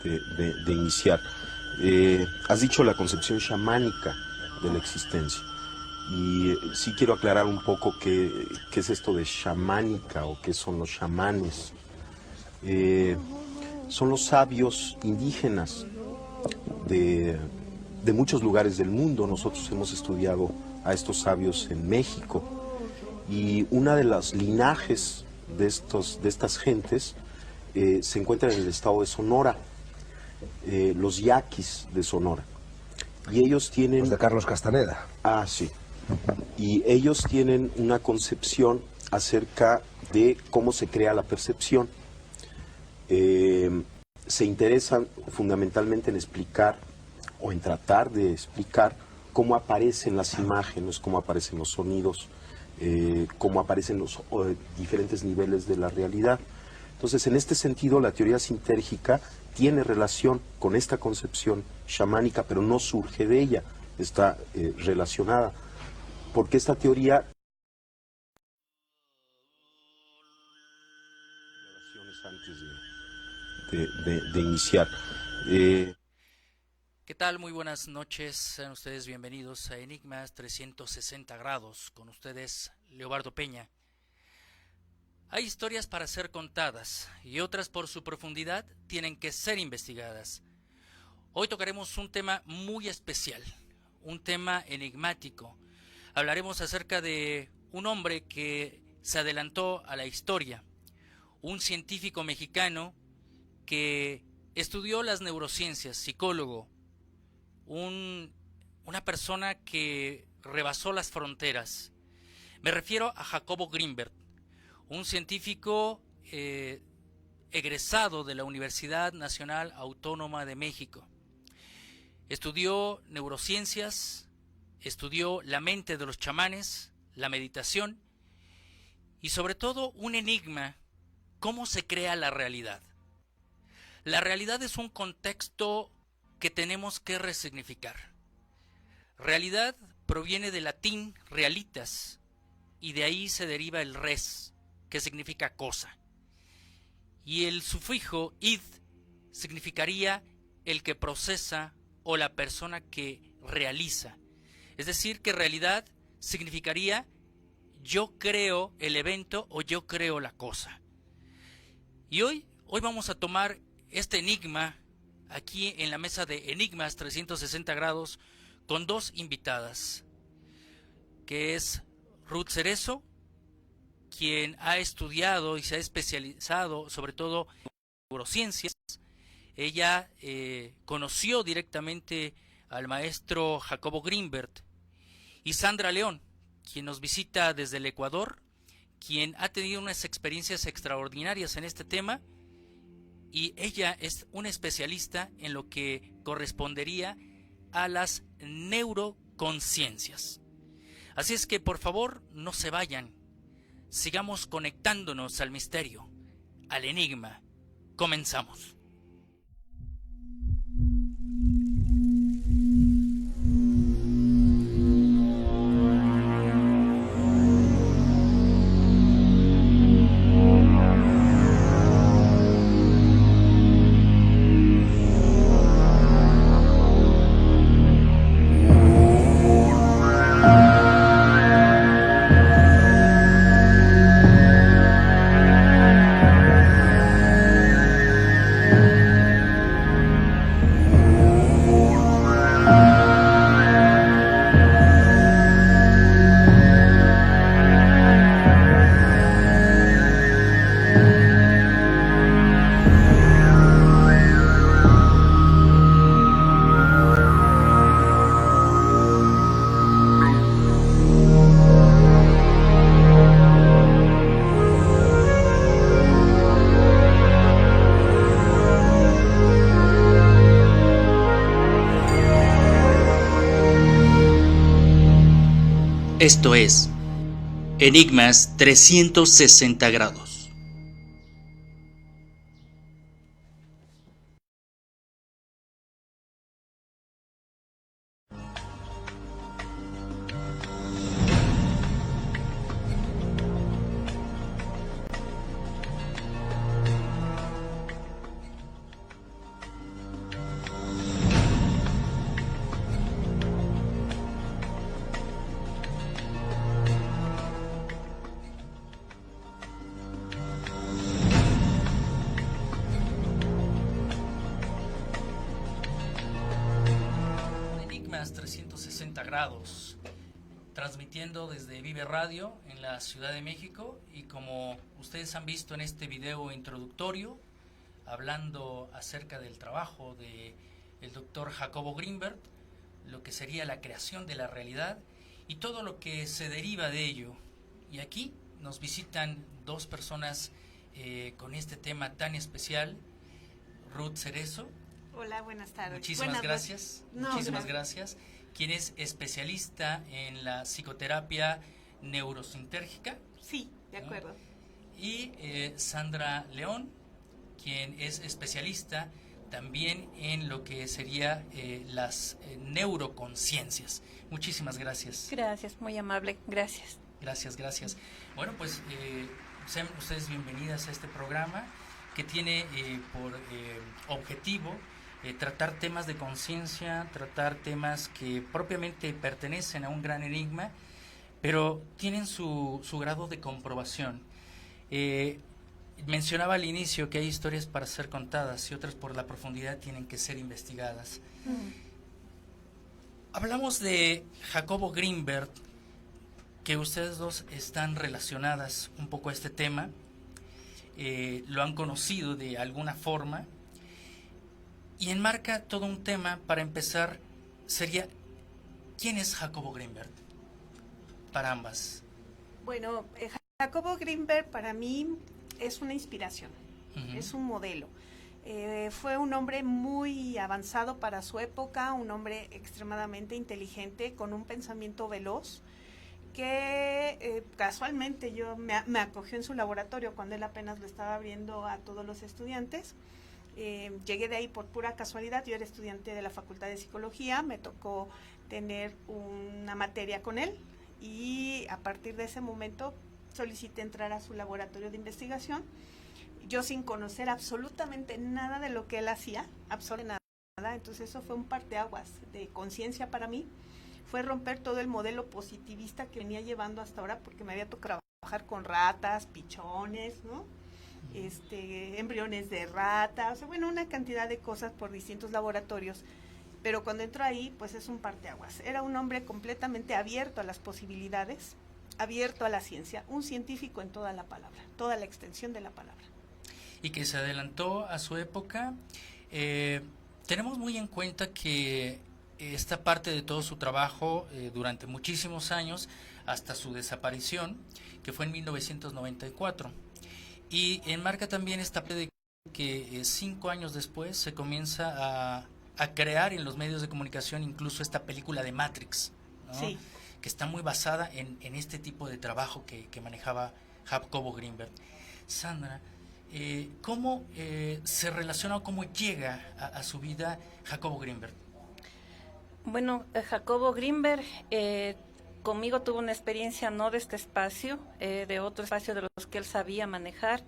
de iniciar. Has dicho la concepción chamánica de la existencia. Y sí quiero aclarar un poco qué es esto de chamánica o qué son los chamanes. Son los sabios indígenas de muchos lugares del mundo. Nosotros hemos estudiado a estos sabios en México. Y una de las linajes de estas gentes se encuentra en el estado de Sonora, los yaquis de Sonora. Y ellos tienen... Los de Carlos Castaneda. Ah, sí. Y ellos tienen una concepción acerca de cómo se crea la percepción. Se interesan fundamentalmente en explicar o en tratar de explicar cómo aparecen las imágenes, cómo aparecen los sonidos, cómo aparecen los diferentes niveles de la realidad. Entonces, en este sentido, la teoría sintérgica tiene relación con esta concepción chamánica, pero no surge de ella, está relacionada, porque esta teoría antes de iniciar. ¿Qué tal? Muy buenas noches, sean ustedes bienvenidos a Enigmas 360 grados, con ustedes Leobardo Peña. Hay historias para ser contadas y otras por su profundidad tienen que ser investigadas. Hoy tocaremos un tema muy especial, un tema enigmático. Hablaremos acerca de un hombre que se adelantó a la historia, un científico mexicano que estudió las neurociencias, psicólogo, una persona que rebasó las fronteras. Me refiero a Jacobo Grinberg, un científico egresado de la Universidad Nacional Autónoma de México. Estudió neurociencias, estudió la mente de los chamanes, la meditación y sobre todo un enigma: ¿cómo se crea la realidad? La realidad es un contexto que tenemos que resignificar. Realidad proviene del latín realitas y de ahí se deriva el res, que significa cosa. Y el sufijo id significaría el que procesa o la persona que realiza. Es decir, que realidad significaría yo creo el evento o yo creo la cosa. Y hoy vamos a tomar este enigma aquí en la mesa de Enigmas 360 grados con dos invitadas, que es Ruth Cerezo, quien ha estudiado y se ha especializado sobre todo en neurociencias. Ella conoció directamente al maestro Jacobo Grinberg, y Sandra León, quien nos visita desde el Ecuador, quien ha tenido unas experiencias extraordinarias en este tema, y ella es una especialista en lo que correspondería a las neuroconciencias. Así es que por favor no se vayan, sigamos conectándonos al misterio, al enigma. Comenzamos. Esto es Enigmas 360 grados. Enigmas 360 grados, transmitiendo desde Vive Radio en la Ciudad de México, y como ustedes han visto en este video introductorio, hablando acerca del trabajo de el doctor Jacobo Grinberg, lo que sería la creación de la realidad y todo lo que se deriva de ello. Y aquí nos visitan dos personas con este tema tan especial. Ruth Cerezo. Hola, buenas tardes. Muchísimas gracias. Muchísimas gracias. Quien es especialista en la psicoterapia neurosintérgica. Sí, de acuerdo. Y Sandra León, quien es especialista también en lo que sería las neuroconciencias. Muchísimas gracias. Gracias, muy amable, gracias. Gracias. Bueno, pues sean ustedes bienvenidas a este programa que tiene por objetivo tratar temas de conciencia, tratar temas que propiamente pertenecen a un gran enigma, pero tienen su grado de comprobación. Mencionaba al inicio que hay historias para ser contadas y otras por la profundidad tienen que ser investigadas. Hablamos de Jacobo Grinberg, que ustedes dos están relacionadas un poco a este tema, lo han conocido de alguna forma, y enmarca todo un tema. Para empezar, sería, ¿quién es Jacobo Grinberg? Para ambas. Bueno, Jacobo Grinberg para mí es una inspiración, es un modelo. Fue un hombre muy avanzado para su época, un hombre extremadamente inteligente, con un pensamiento veloz, que casualmente me acogió en su laboratorio cuando él apenas lo estaba abriendo a todos los estudiantes. Llegué de ahí por pura casualidad. Yo era estudiante de la Facultad de Psicología, me tocó tener una materia con él y a partir de ese momento solicité entrar a su laboratorio de investigación, yo sin conocer absolutamente nada de lo que él hacía, absolutamente nada. Entonces eso fue un parteaguas de conciencia para mí, fue romper todo el modelo positivista que venía llevando hasta ahora, porque me había tocado trabajar con ratas, pichones, ¿no? Embriones de rata, o sea, bueno, una cantidad de cosas por distintos laboratorios, pero cuando entro ahí, pues es un parteaguas. Era un hombre completamente abierto a las posibilidades, abierto a la ciencia, un científico en toda la palabra, toda la extensión de la palabra. Y que se adelantó a su época. Tenemos muy en cuenta que esta parte de todo su trabajo durante muchísimos años, hasta su desaparición, que fue en 1994. Y enmarca también esta parte de que 5 años después se comienza a crear en los medios de comunicación incluso esta película de Matrix, ¿no? Sí. Que está muy basada en este tipo de trabajo que manejaba Jacobo Grinberg. Sandra, ¿cómo se relaciona o cómo llega a su vida Jacobo Grinberg? Bueno, Jacobo Grinberg conmigo tuvo una experiencia no de este espacio, de otro espacio de los que él sabía manejar,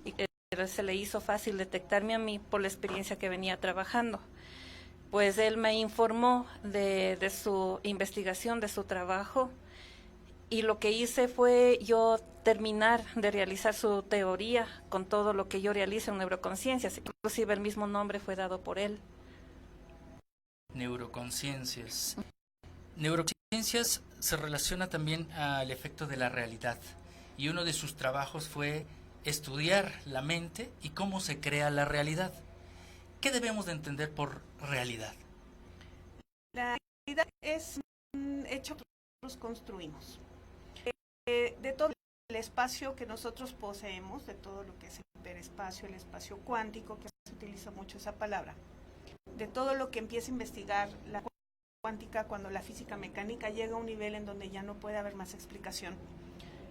y que se le hizo fácil detectarme a mí por la experiencia que venía trabajando. Pues él me informó de su investigación, de su trabajo, y lo que hice fue yo terminar de realizar su teoría con todo lo que yo realizo en neuroconsciencias, inclusive el mismo nombre fue dado por él. Neuroconciencias. Neurociencias se relaciona también al efecto de la realidad, y uno de sus trabajos fue estudiar la mente y cómo se crea la realidad. ¿Qué debemos de entender por realidad? La realidad es un hecho que nosotros construimos. De todo el espacio que nosotros poseemos, de todo lo que es el hiperespacio, el espacio cuántico, que se utiliza mucho esa palabra, de todo lo que empieza a investigar la cuántica cuando la física mecánica llega a un nivel en donde ya no puede haber más explicación.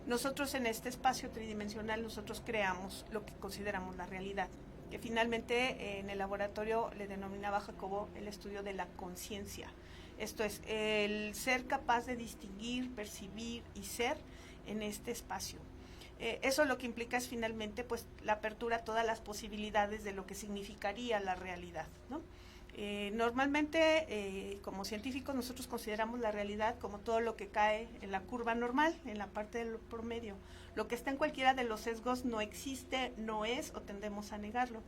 Nosotros en este espacio tridimensional nosotros creamos lo que consideramos la realidad, que finalmente en el laboratorio le denominaba Jacobo el estudio de la conciencia. Esto es el ser capaz de distinguir, percibir y ser en este espacio. Eso lo que implica es finalmente pues la apertura a todas las posibilidades de lo que significaría la realidad, ¿no? Normalmente, como científicos, nosotros consideramos la realidad como todo lo que cae en la curva normal, en la parte del promedio. Lo que está en cualquiera de los sesgos no existe, no es o tendemos a negarlo.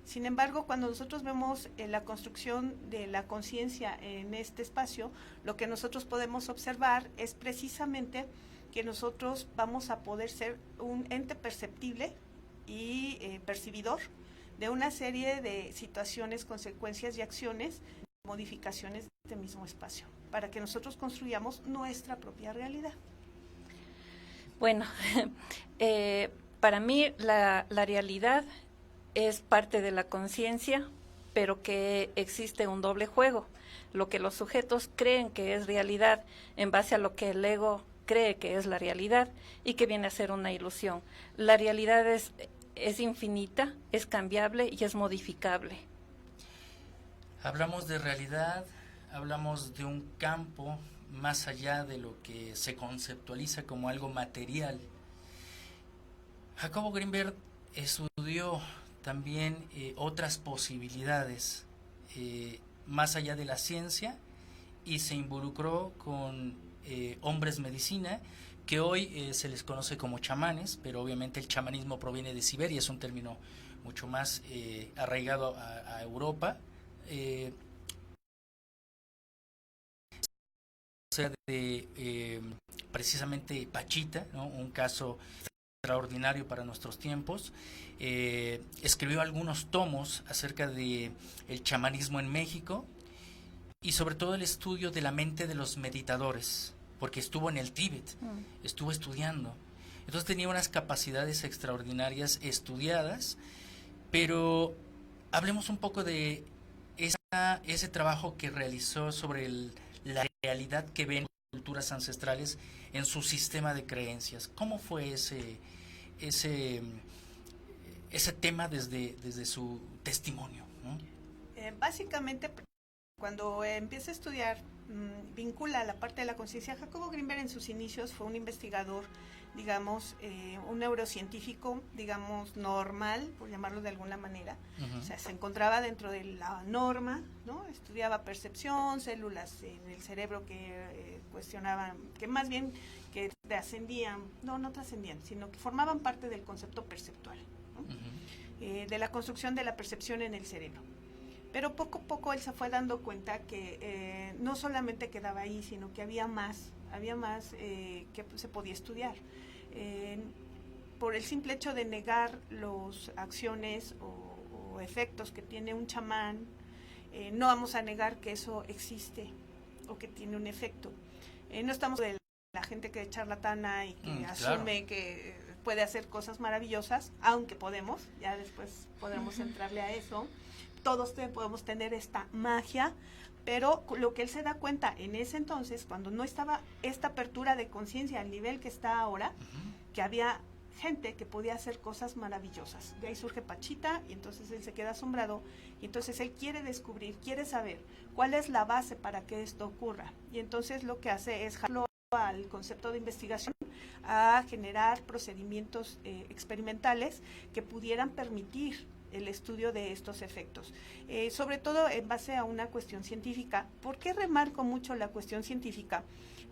Sin embargo, cuando nosotros vemos la construcción de la conciencia en este espacio, lo que nosotros podemos observar es precisamente que nosotros vamos a poder ser un ente perceptible y percibidor de una serie de situaciones, consecuencias y acciones, modificaciones de este mismo espacio, para que nosotros construyamos nuestra propia realidad. Bueno, para mí la realidad es parte de la conciencia, pero que existe un doble juego. Lo que los sujetos creen que es realidad en base a lo que el ego cree que es la realidad y que viene a ser una ilusión. La realidad es infinita, es cambiable y es modificable. Hablamos de realidad, hablamos de un campo más allá de lo que se conceptualiza como algo material. Jacobo Grinberg estudió también otras posibilidades más allá de la ciencia y se involucró con hombres medicina que hoy se les conoce como chamanes, pero obviamente el chamanismo proviene de Siberia, es un término mucho más arraigado a Europa. Precisamente Pachita, ¿no? Un caso extraordinario para nuestros tiempos. Escribió algunos tomos acerca de el chamanismo en México y sobre todo el estudio de la mente de los meditadores, porque estuvo en el Tíbet, estuvo estudiando. Entonces tenía unas capacidades extraordinarias estudiadas, pero hablemos un poco de ese trabajo que realizó sobre la realidad que ven culturas ancestrales en su sistema de creencias. ¿Cómo fue ese tema desde su testimonio, ¿no? Básicamente, cuando empieza a estudiar, vincula la parte de la conciencia. Jacobo Grinberg en sus inicios fue un investigador, digamos, un neurocientífico, digamos, normal, por llamarlo de alguna manera. O sea, se encontraba dentro de la norma, ¿no? Estudiaba percepción, células en el cerebro que cuestionaban, que más bien que trascendían, no trascendían, sino que formaban parte del concepto perceptual, ¿no? De la construcción de la percepción en el cerebro. Pero poco a poco él se fue dando cuenta que no solamente quedaba ahí, sino que había más que se podía estudiar. Por el simple hecho de negar las acciones o efectos que tiene un chamán, no vamos a negar que eso existe o que tiene un efecto. No estamos de la gente que es charlatana y que asume que puede hacer cosas maravillosas, aunque podemos, ya después podremos entrarle a eso. Todos podemos tener esta magia, pero lo que él se da cuenta en ese entonces, cuando no estaba esta apertura de conciencia al nivel que está ahora, que había gente que podía hacer cosas maravillosas. De ahí surge Pachita y entonces él se queda asombrado y entonces él quiere descubrir, quiere saber cuál es la base para que esto ocurra. Y entonces lo que hace es jalarlo al concepto de investigación, a generar procedimientos experimentales que pudieran permitir el estudio de estos efectos, sobre todo en base a una cuestión científica. ¿Por qué remarco mucho la cuestión científica?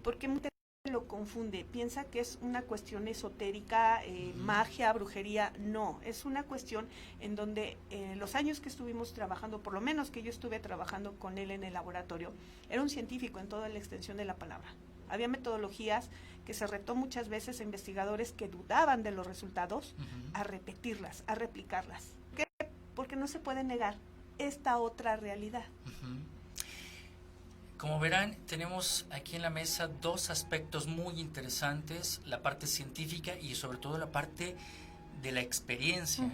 Porque mucha gente lo confunde, piensa que es una cuestión esotérica, magia, brujería. No, es una cuestión en donde los años que estuvimos trabajando, por lo menos que yo estuve trabajando con él en el laboratorio, era un científico en toda la extensión de la palabra. Había metodologías que se retó muchas veces a investigadores que dudaban de los resultados, a repetirlas, a replicarlas. Porque no se puede negar esta otra realidad. Como verán, tenemos aquí en la mesa dos aspectos muy interesantes, la parte científica y sobre todo la parte de la experiencia.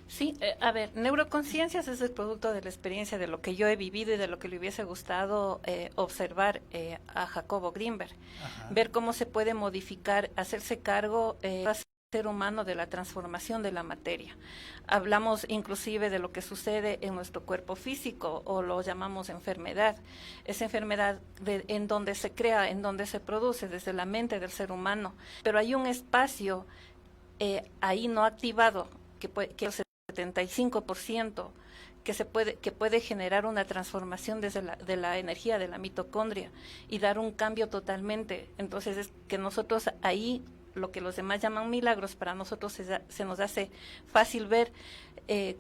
Sí, a ver, neuroconciencias es el producto de la experiencia, de lo que yo he vivido y de lo que le hubiese gustado observar a Jacobo Grinberg. Ver cómo se puede modificar, hacerse cargo ser humano de la transformación de la materia. Hablamos inclusive de lo que sucede en nuestro cuerpo físico, o lo llamamos enfermedad. Esa enfermedad en donde se crea, en donde se produce desde la mente del ser humano. Pero hay un espacio ahí no activado, que el 75%, que puede generar una transformación de la energía de la mitocondria y dar un cambio totalmente. Entonces es que nosotros ahí lo que los demás llaman milagros, para nosotros se nos hace fácil ver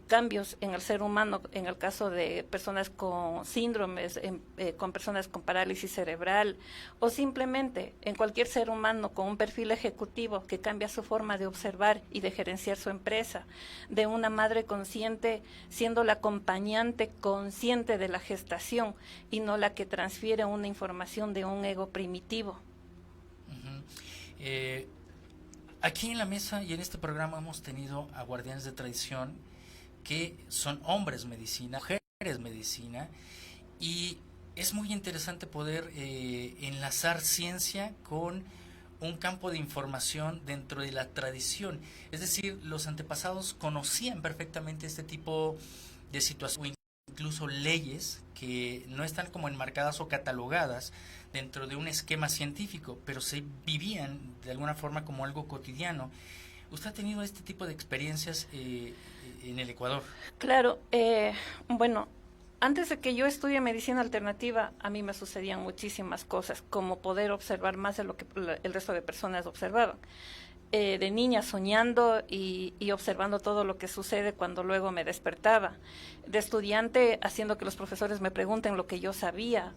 cambios en el ser humano, en el caso de personas con síndromes, con personas con parálisis cerebral, o simplemente en cualquier ser humano con un perfil ejecutivo que cambia su forma de observar y de gerenciar su empresa, de una madre consciente siendo la acompañante consciente de la gestación y no la que transfiere una información de un ego primitivo. Aquí en la mesa y en este programa hemos tenido a guardianes de tradición que son hombres medicina, mujeres medicina, y es muy interesante poder enlazar ciencia con un campo de información dentro de la tradición. Es decir, los antepasados conocían perfectamente este tipo de situaciones, incluso leyes que no están como enmarcadas o catalogadas dentro de un esquema científico, pero se vivían de alguna forma como algo cotidiano. ¿Usted ha tenido este tipo de experiencias en el Ecuador? Claro, bueno, antes de que yo estudie medicina alternativa, a mí me sucedían muchísimas cosas, como poder observar más de lo que el resto de personas observaban. De niña soñando y observando todo lo que sucede cuando luego me despertaba. De estudiante haciendo que los profesores me pregunten lo que yo sabía.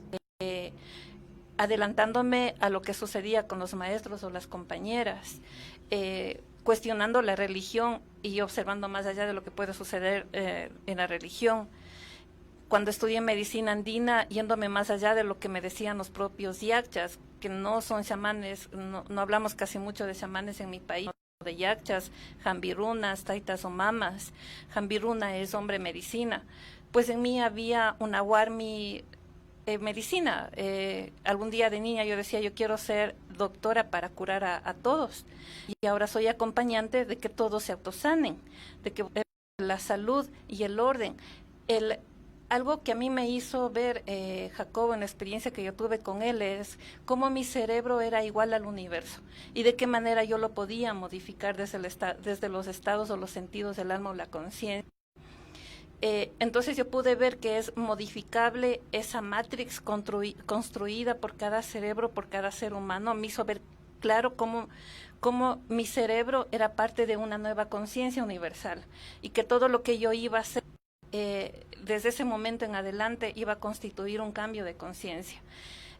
Adelantándome a lo que sucedía con los maestros o las compañeras, cuestionando la religión y observando más allá de lo que puede suceder en la religión. Cuando estudié medicina andina, yéndome más allá de lo que me decían los propios yacchas, que no son chamanes, no hablamos casi mucho de chamanes en mi país, de yacchas, jambirunas, taitas o mamas. Jambiruna es hombre medicina. Pues en mí había una warmi medicina. Algún día de niña yo decía, yo quiero ser doctora para curar a todos. Y ahora soy acompañante de que todos se autosanen, de que la salud y el orden. Algo que a mí me hizo ver Jacobo en la experiencia que yo tuve con él es cómo mi cerebro era igual al universo y de qué manera yo lo podía modificar desde los estados o los sentidos del alma o la conciencia. Entonces yo pude ver que es modificable esa matrix construida por cada cerebro, por cada ser humano. Me hizo ver claro cómo mi cerebro era parte de una nueva conciencia universal y que todo lo que yo iba a hacer desde ese momento en adelante iba a constituir un cambio de conciencia.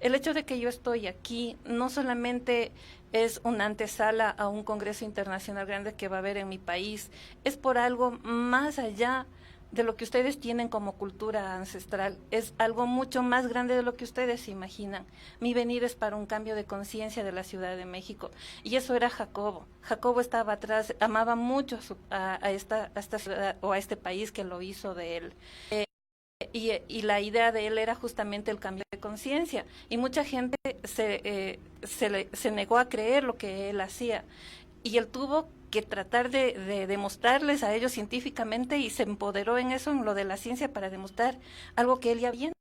El hecho de que yo estoy aquí no solamente es una antesala a un congreso internacional grande que va a haber en mi país, es por algo más allá de lo que ustedes tienen como cultura ancestral, es algo mucho más grande de lo que ustedes se imaginan. Mi venir es para un cambio de conciencia de la Ciudad de México, y eso era Jacobo. Jacobo estaba atrás, amaba mucho a esta ciudad o a este país que lo hizo de él. Y la idea de él era justamente el cambio de conciencia, y mucha gente se negó a creer lo que él hacía, y él tuvo que tratar de demostrarles a ellos científicamente, y se empoderó en eso, en lo de la ciencia, para demostrar algo que él ya viendo,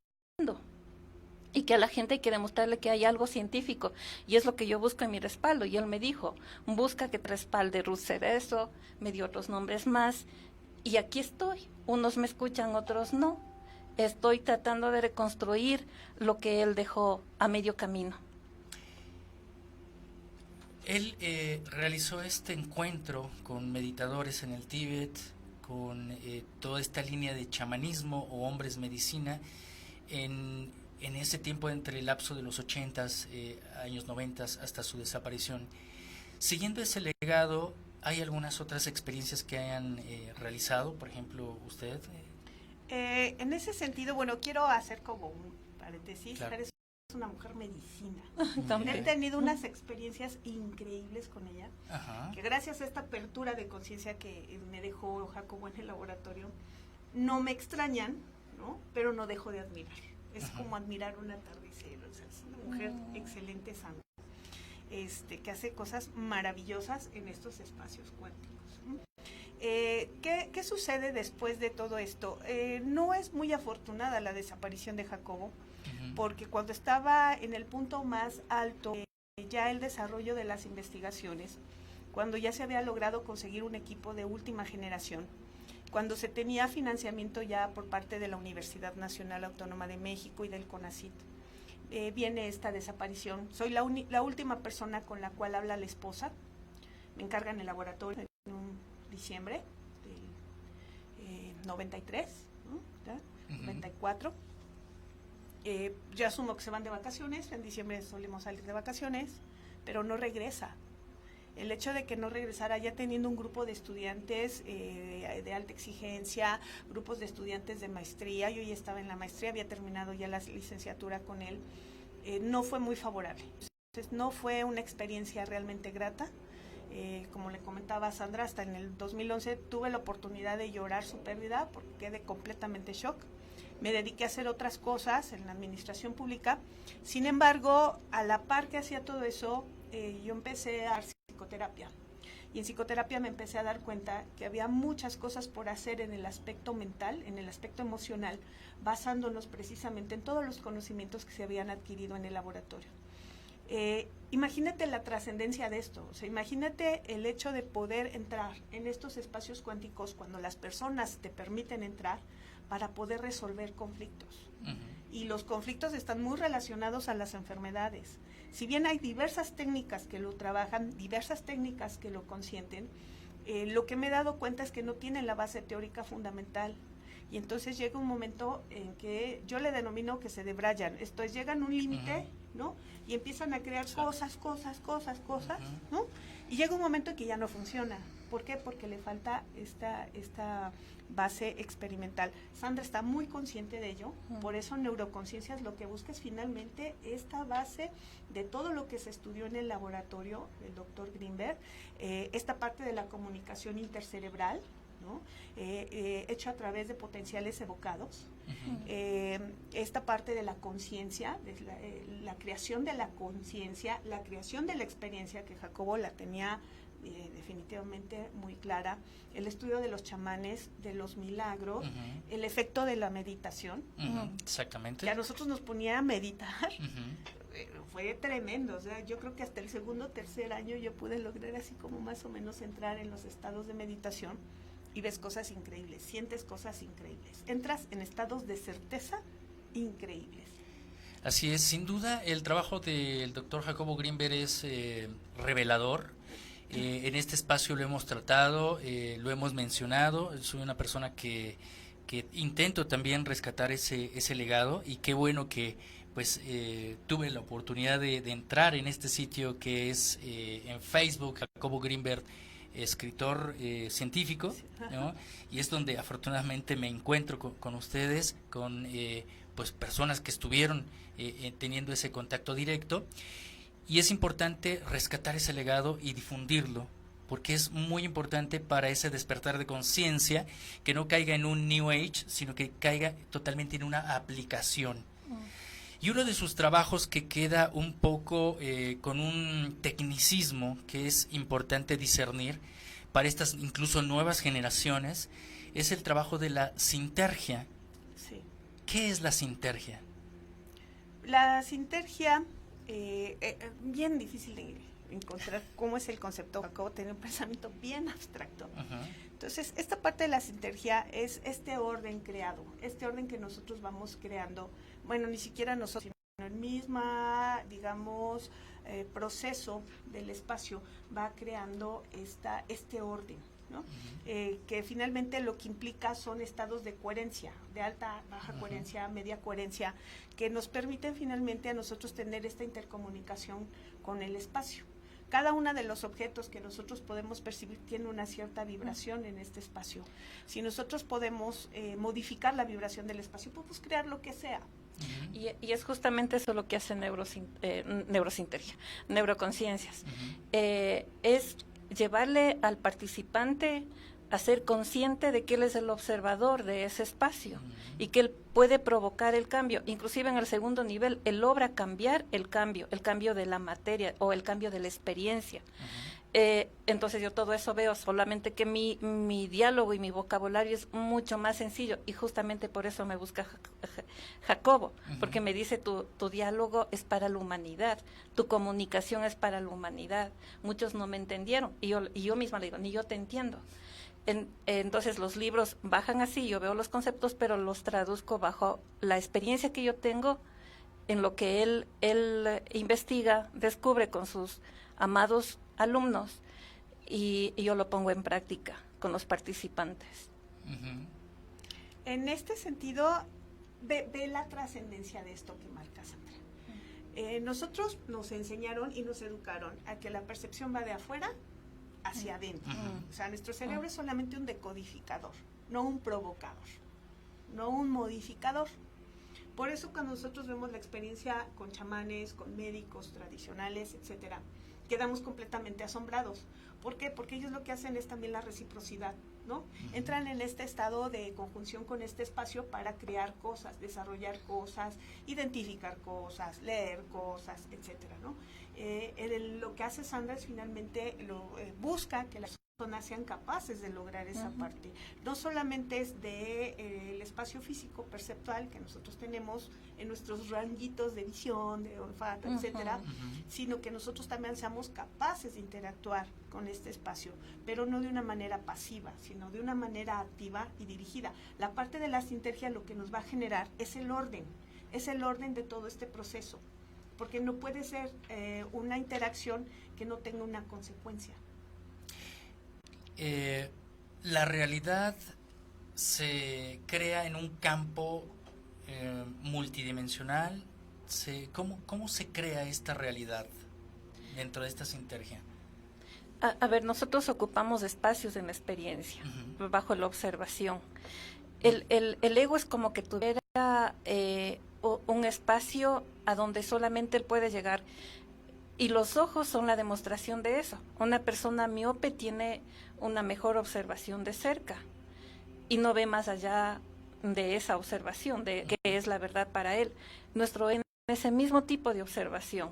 y que a la gente hay que demostrarle que hay algo científico, y es lo que yo busco en mi respaldo. Y él me dijo, busca que te respalde Ruth Cerezo, me dio otros nombres más, y aquí estoy. Unos me escuchan, otros no. Estoy tratando de reconstruir lo que él dejó a medio camino. Él realizó este encuentro con meditadores en el Tíbet, con toda esta línea de chamanismo o hombres medicina en ese tiempo entre el lapso de los 80s, años 90s hasta su desaparición. Siguiendo ese legado, ¿hay algunas otras experiencias que hayan realizado, por ejemplo, usted? En ese sentido, bueno, quiero hacer como un paréntesis. Claro. Eres una mujer medicina. También. He tenido unas experiencias increíbles con ella, Ajá. que gracias a esta apertura de conciencia que me dejó Jacobo en el laboratorio, no me extrañan, ¿no? Pero no dejo de admirar. Es Ajá. como admirar un atardecer. O sea, es una mujer excelente, sana, que hace cosas maravillosas en estos espacios cuánticos. ¿Qué sucede después de todo esto? No es muy afortunada la desaparición de Jacobo, porque cuando estaba en el punto más alto, ya el desarrollo de las investigaciones, cuando ya se había logrado conseguir un equipo de última generación, cuando se tenía financiamiento ya por parte de la Universidad Nacional Autónoma de México y del CONACYT, viene esta desaparición. Soy la última persona con la cual habla la esposa, me encargan el laboratorio en un diciembre del 93, ¿no? ¿Ya? 94. Yo asumo que se van de vacaciones, en diciembre solemos salir de vacaciones, pero no regresa. El hecho de que no regresara ya teniendo un grupo de estudiantes de alta exigencia, grupos de estudiantes de maestría, yo ya estaba en la maestría, había terminado ya la licenciatura con él, no fue muy favorable. Entonces no fue una experiencia realmente grata. Como le comentaba a Sandra, hasta en el 2011 tuve la oportunidad de llorar su pérdida porque quedé completamente shock. Me dediqué a hacer otras cosas en la administración pública. Sin embargo, a la par que hacía todo eso, yo empecé a hacer psicoterapia. Y en psicoterapia me empecé a dar cuenta que había muchas cosas por hacer en el aspecto mental, en el aspecto emocional, basándonos precisamente en todos los conocimientos que se habían adquirido en el laboratorio. Imagínate la trascendencia de esto, o sea, imagínate el hecho de poder entrar en estos espacios cuánticos cuando las personas te permiten entrar para poder resolver conflictos. Y los conflictos están muy relacionados a las enfermedades. Si bien hay diversas técnicas que lo trabajan, diversas técnicas que lo consienten, lo que me he dado cuenta es que no tienen la base teórica fundamental. Y entonces llega un momento en que yo le denomino que se debrayan. Esto es, llegan a un límite, ¿no? Y empiezan a crear cosas, ¿no? Y llega un momento en que ya no funciona. ¿Por qué? Porque le falta esta base experimental. Sandra está muy consciente de ello, por eso Neuroconciencias lo que busca es finalmente esta base de todo lo que se estudió en el laboratorio del doctor Greenberg, esta parte de la comunicación intercerebral, ¿no? Hecho a través de potenciales evocados, esta parte de la conciencia, la creación de la conciencia, la creación de la experiencia, que Jacobo la tenía definitivamente muy clara, el estudio de los chamanes, de los milagros, el efecto de la meditación, exactamente, que a nosotros nos ponía a meditar, fue tremendo. O sea, yo creo que hasta el segundo o tercer año yo pude lograr así como más o menos entrar en los estados de meditación y ves cosas increíbles, sientes cosas increíbles, entras en estados de certeza increíbles. Así es, sin duda el trabajo del doctor Jacobo Greenberg es revelador. En este espacio lo hemos tratado, lo hemos mencionado. Soy una persona que intento también rescatar ese legado, y qué bueno que pues tuve la oportunidad de entrar en este sitio que es en Facebook, Jacobo Greenberg, escritor científico, ¿no? Y es donde afortunadamente me encuentro con ustedes, con pues personas que estuvieron teniendo ese contacto directo. Y es importante rescatar ese legado y difundirlo, porque es muy importante para ese despertar de conciencia, que no caiga en un New Age, sino que caiga totalmente en una aplicación. Y uno de sus trabajos que queda un poco con un tecnicismo que es importante discernir para estas incluso nuevas generaciones, es el trabajo de la sintergia. Sí. ¿Qué es la sintergia? La sintergia, bien difícil de encontrar cómo es el concepto. Acabo de tener un pensamiento bien abstracto. Entonces, esta parte de la sintergia es este orden creado, este orden que nosotros vamos creando. Bueno, ni siquiera nosotros, sino el mismo, digamos, proceso del espacio va creando este orden, ¿no? Que finalmente lo que implica son estados de coherencia, de alta, baja coherencia, media coherencia, que nos permiten finalmente a nosotros tener esta intercomunicación con el espacio. Cada uno de los objetos que nosotros podemos percibir tiene una cierta vibración en este espacio. Si nosotros podemos modificar la vibración del espacio, podemos crear lo que sea. Y es justamente eso lo que hace neurosintergia, neuroconciencias. Es llevarle al participante a ser consciente de que él es el observador de ese espacio y que él puede provocar el cambio. Inclusive en el segundo nivel, él logra cambiar el cambio de la materia o el cambio de la experiencia. Entonces yo todo eso veo, solamente que mi diálogo y mi vocabulario es mucho más sencillo, y justamente por eso me busca Jacobo, porque me dice tu diálogo es para la humanidad, tu comunicación es para la humanidad. Muchos no me entendieron y yo misma le digo, ni yo te entiendo. Entonces los libros bajan así, yo veo los conceptos, pero los traduzco bajo la experiencia que yo tengo en lo que él investiga, descubre con sus amados alumnos, y yo lo pongo en práctica con los participantes. En este sentido, ve la trascendencia de esto que marca Sandra. Nosotros nos enseñaron y nos educaron a que la percepción va de afuera hacia adentro. O sea, nuestro cerebro es solamente un decodificador, no un provocador, no un modificador. Por eso cuando nosotros vemos la experiencia con chamanes, con médicos tradicionales, etcétera, quedamos completamente asombrados. ¿Por qué? Porque ellos lo que hacen es también la reciprocidad, ¿no? Entran en este estado de conjunción con este espacio para crear cosas, desarrollar cosas, identificar cosas, leer cosas, etcétera, ¿no? Lo que hace Sandra es finalmente busca que las personas sean capaces de lograr esa parte. No solamente es el espacio físico perceptual que nosotros tenemos en nuestros ranguitos de visión, de olfato, etcétera, sino que nosotros también seamos capaces de interactuar con este espacio, pero no de una manera pasiva, sino de una manera activa y dirigida. La parte de la sinergia lo que nos va a generar es el orden de todo este proceso, porque no puede ser una interacción que no tenga una consecuencia. La realidad se crea en un campo multidimensional. ¿Cómo se crea esta realidad dentro de esta sinergia? A ver, nosotros ocupamos espacios en la experiencia, bajo la observación. El ego es como que tuviera un espacio a donde solamente él puede llegar. Y los ojos son la demostración de eso. Una persona miope tiene una mejor observación de cerca y no ve más allá de esa observación, de que es la verdad para él. Nuestro en ese mismo tipo de observación,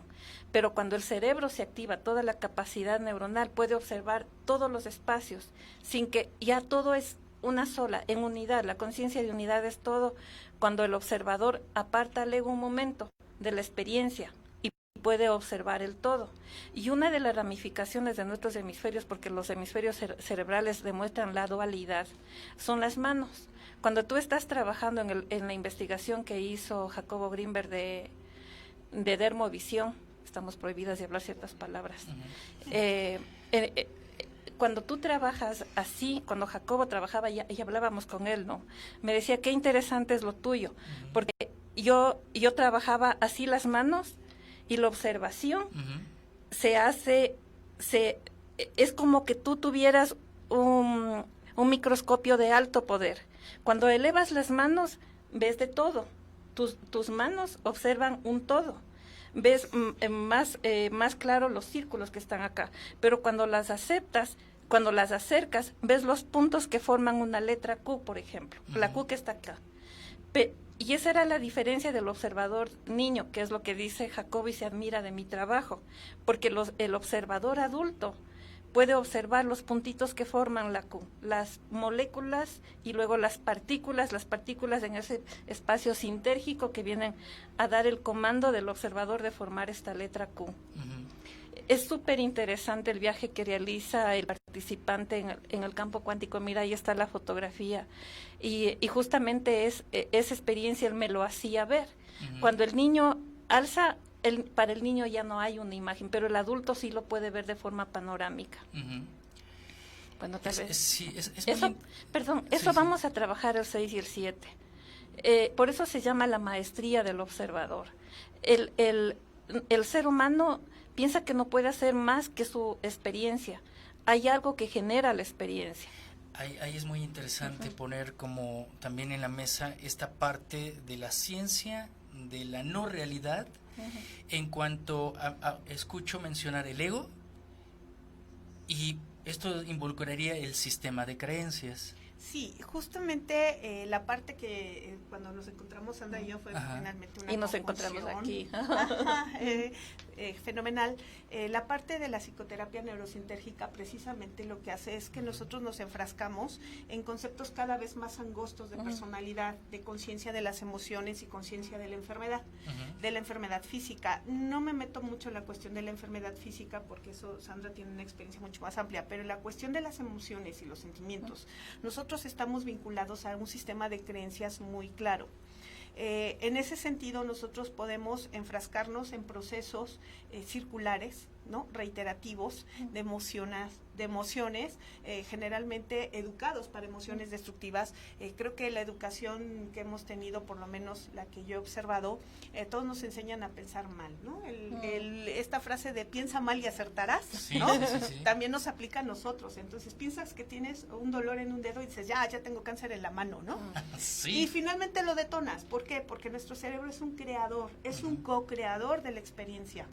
pero cuando el cerebro se activa, toda la capacidad neuronal puede observar todos los espacios, sin que ya todo es una sola, en unidad. La conciencia de unidad es todo cuando el observador aparta al ego un momento de la experiencia y puede observar el todo. Y una de las ramificaciones de nuestros hemisferios, porque los hemisferios cerebrales demuestran la dualidad, son las manos. Cuando tú estás trabajando en la investigación que hizo Jacobo Grinberg de dermovisión, estamos prohibidas de hablar ciertas palabras, cuando tú trabajas así, cuando Jacobo trabajaba y hablábamos con él, ¿no? Me decía, qué interesante es lo tuyo, porque yo trabajaba así las manos y la observación es como que tú tuvieras un microscopio de alto poder. Cuando elevas las manos, ves de todo. Tus manos observan un todo. Ves más claro los círculos que están acá. Pero cuando las aceptas, cuando las acercas, ves los puntos que forman una letra Q, por ejemplo. La Q que está acá. Y esa era la diferencia del observador niño, que es lo que dice Jacobo y se admira de mi trabajo. Porque el observador adulto puede observar los puntitos que forman la Q, las moléculas y luego las partículas en ese espacio sintérgico que vienen a dar el comando del observador de formar esta letra Q. Es súper interesante el viaje que realiza el participante en el campo cuántico. Mira, ahí está la fotografía. Y justamente esa experiencia él me lo hacía ver. Cuando el niño alza, para el niño ya no hay una imagen, pero el adulto sí lo puede ver de forma panorámica. Bueno, tal vez. Eso vamos a trabajar el 6 y el 7. Por eso se llama la maestría del observador. El ser humano piensa que no puede hacer más que su experiencia. Hay algo que genera la experiencia. Ahí es muy interesante poner como también en la mesa esta parte de la ciencia, de la no realidad. En cuanto escucho mencionar el ego, y esto involucraría el sistema de creencias. Sí, justamente la parte que cuando nos encontramos Sandra y yo fue finalmente una y nos encontramos aquí. Fenomenal. La parte de la psicoterapia neurosintérgica precisamente lo que hace es que nosotros nos enfrascamos en conceptos cada vez más angostos de personalidad, de conciencia de las emociones y conciencia de la enfermedad física. No me meto mucho en la cuestión de la enfermedad física porque eso Sandra tiene una experiencia mucho más amplia, pero en la cuestión de las emociones y los sentimientos, nosotros estamos vinculados a un sistema de creencias muy claro. En ese sentido, nosotros podemos enfrascarnos en procesos circulares ¿no? Reiterativos de emociones, generalmente educados para emociones destructivas. Creo que la educación que hemos tenido, por lo menos la que yo he observado, todos nos enseñan a pensar mal, ¿no? Esta frase de piensa mal y acertarás, Sí, ¿no? sí. También nos aplica a nosotros. Entonces piensas que tienes un dolor en un dedo y dices, ya tengo cáncer en la mano, ¿no? Sí. Y finalmente lo detonas. ¿Por qué? Porque nuestro cerebro es un creador, es un co-creador de la experiencia.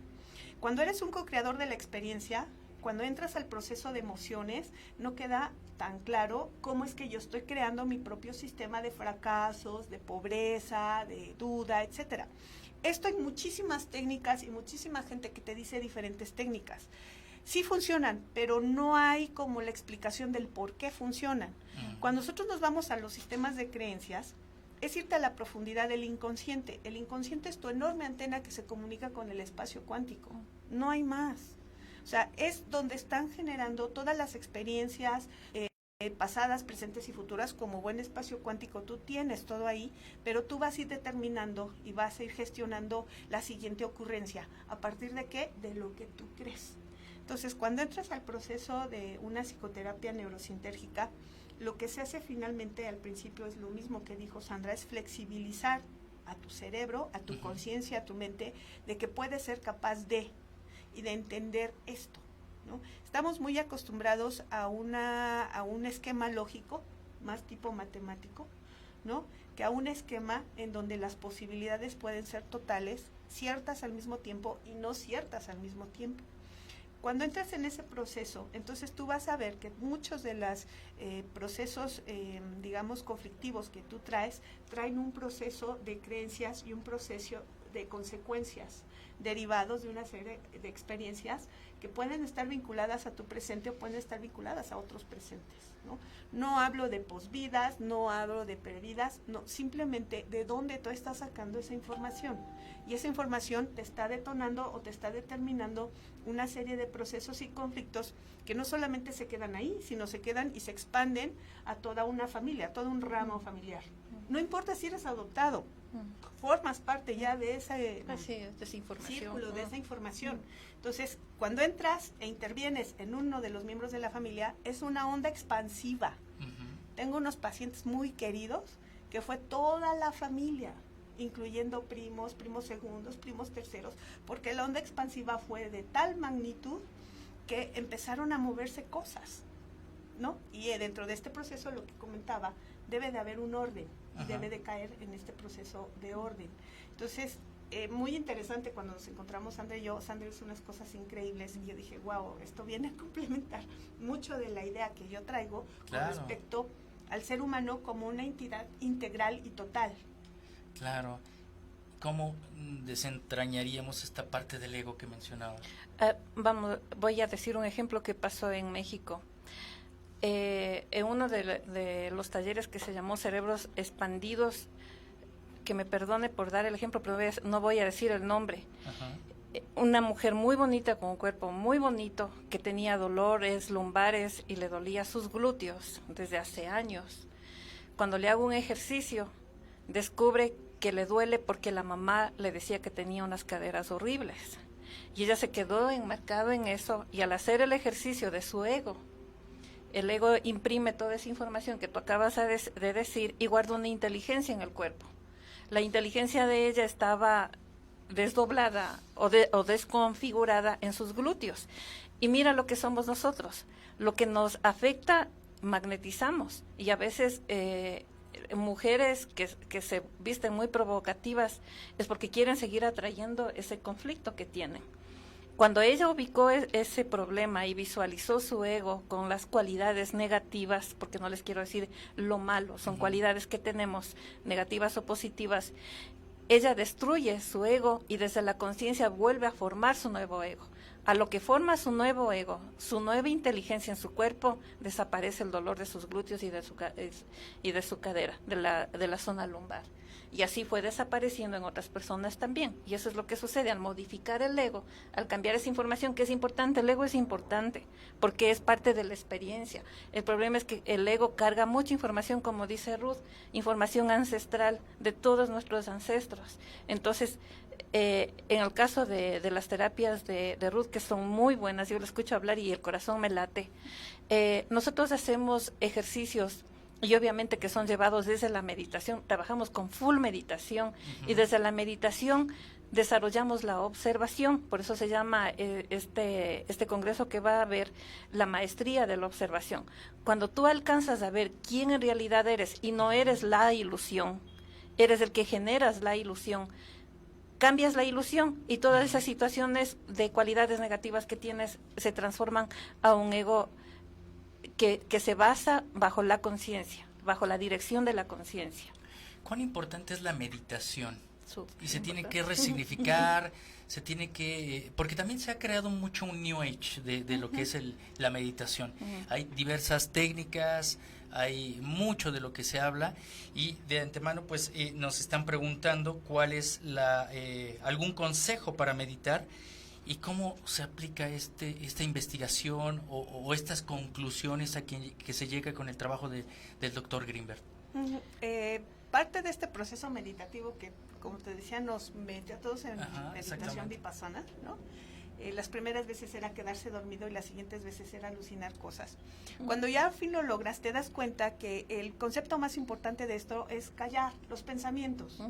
Cuando eres un co-creador de la experiencia, cuando entras al proceso de emociones, no queda tan claro cómo es que yo estoy creando mi propio sistema de fracasos, de pobreza, de duda, etcétera. Esto hay muchísimas técnicas y muchísima gente que te dice diferentes técnicas. Sí funcionan, pero no hay como la explicación del por qué funcionan. Cuando nosotros nos vamos a los sistemas de creencias, es irte a la profundidad del inconsciente. El inconsciente es tu enorme antena que se comunica con el espacio cuántico. No hay más. O sea, es donde están generando todas las experiencias pasadas, presentes y futuras. Como buen espacio cuántico tú tienes todo ahí, pero tú vas a ir determinando y vas a ir gestionando la siguiente ocurrencia. ¿A partir de qué? De lo que tú crees. Entonces, cuando entras al proceso de una psicoterapia neurosintérgica, lo que se hace finalmente al principio es lo mismo que dijo Sandra, es flexibilizar a tu cerebro, a tu conciencia, a tu mente, de que puedes ser capaz de y de entender esto, ¿no? Estamos muy acostumbrados a un esquema lógico, más tipo matemático, ¿no? Que a un esquema en donde las posibilidades pueden ser totales, ciertas al mismo tiempo y no ciertas al mismo tiempo. Cuando entras en ese proceso, entonces tú vas a ver que muchos de los procesos, digamos, conflictivos que tú traen un proceso de creencias y un proceso de consecuencias derivados de una serie de experiencias que pueden estar vinculadas a tu presente o pueden estar vinculadas a otros presentes, ¿no? No hablo de posvidas, no hablo de previdas, no, simplemente de dónde tú estás sacando esa información. Y esa información te está detonando o te está determinando una serie de procesos y conflictos que no solamente se quedan ahí, sino se quedan y se expanden a toda una familia, a todo un ramo familiar. No importa si eres adoptado, formas parte ya de ese círculo, de esa información. Entonces, cuando entras e intervienes en uno de los miembros de la familia, es una onda expansiva. Tengo unos pacientes muy queridos que fue toda la familia, incluyendo primos, primos segundos, primos terceros, porque la onda expansiva fue de tal magnitud que empezaron a moverse cosas, ¿no? Y dentro de este proceso, lo que comentaba, debe de haber un orden y debe de caer en este proceso de orden. Entonces, muy interesante cuando nos encontramos Sandra y yo. Sandra hizo unas cosas increíbles y yo dije, wow, esto viene a complementar mucho de la idea que yo traigo con respecto al ser humano como una entidad integral y total. Claro. ¿Cómo desentrañaríamos esta parte del ego que mencionabas? Voy a decir un ejemplo que pasó en México. En uno de los talleres que se llamó Cerebros Expandidos, que me perdone por dar el ejemplo, pero no voy a decir el nombre. Una mujer muy bonita, con un cuerpo muy bonito, que tenía dolores lumbares y le dolía sus glúteos desde hace años. Cuando le hago un ejercicio, descubre que le duele porque la mamá le decía que tenía unas caderas horribles. Y ella se quedó enmarcado en eso, y al hacer el ejercicio de su ego, el ego imprime toda esa información que tú acabas de decir y guarda una inteligencia en el cuerpo. La inteligencia de ella estaba desdoblada o desconfigurada en sus glúteos. Y mira lo que somos nosotros. Lo que nos afecta, magnetizamos. Y a veces mujeres que se visten muy provocativas es porque quieren seguir atrayendo ese conflicto que tienen. Cuando ella ubicó ese problema y visualizó su ego con las cualidades negativas, porque no les quiero decir lo malo, son cualidades que tenemos, negativas o positivas, ella destruye su ego y desde la conciencia vuelve a formar su nuevo ego. A lo que forma su nuevo ego, su nueva inteligencia en su cuerpo, desaparece el dolor de sus glúteos y de su cadera, de la zona lumbar. Y así fue desapareciendo en otras personas también. Y eso es lo que sucede al modificar el ego, al cambiar esa información que es importante. El ego es importante porque es parte de la experiencia. El problema es que el ego carga mucha información, como dice Ruth, información ancestral de todos nuestros ancestros. Entonces, En el caso de las terapias de Ruth, que son muy buenas, yo la escucho hablar y el corazón me late, nosotros hacemos ejercicios y obviamente que son llevados desde la meditación, trabajamos con full meditación y desde la meditación desarrollamos la observación, por eso se llama este congreso que va a haber la maestría de la observación. Cuando tú alcanzas a ver quién en realidad eres y no eres la ilusión, eres el que generas la ilusión, cambias la ilusión y todas esas situaciones de cualidades negativas que tienes se transforman a un ego que se basa bajo la conciencia, bajo la dirección de la conciencia. ¿Cuán importante es la meditación? Y se tiene que Importante. resignificar, se tiene que... porque también se ha creado mucho un New Age de lo que es la meditación. Hay diversas técnicas, hay mucho de lo que se habla y de antemano pues nos están preguntando cuál es algún consejo para meditar y cómo se aplica esta investigación o estas conclusiones a que se llega con el trabajo del doctor Grinberg. Parte de este proceso meditativo que, como te decía, nos mete a todos en meditación vipassana, ¿no? Las primeras veces era quedarse dormido y las siguientes veces era alucinar cosas. Cuando ya al fin lo logras, te das cuenta que el concepto más importante de esto es callar los pensamientos.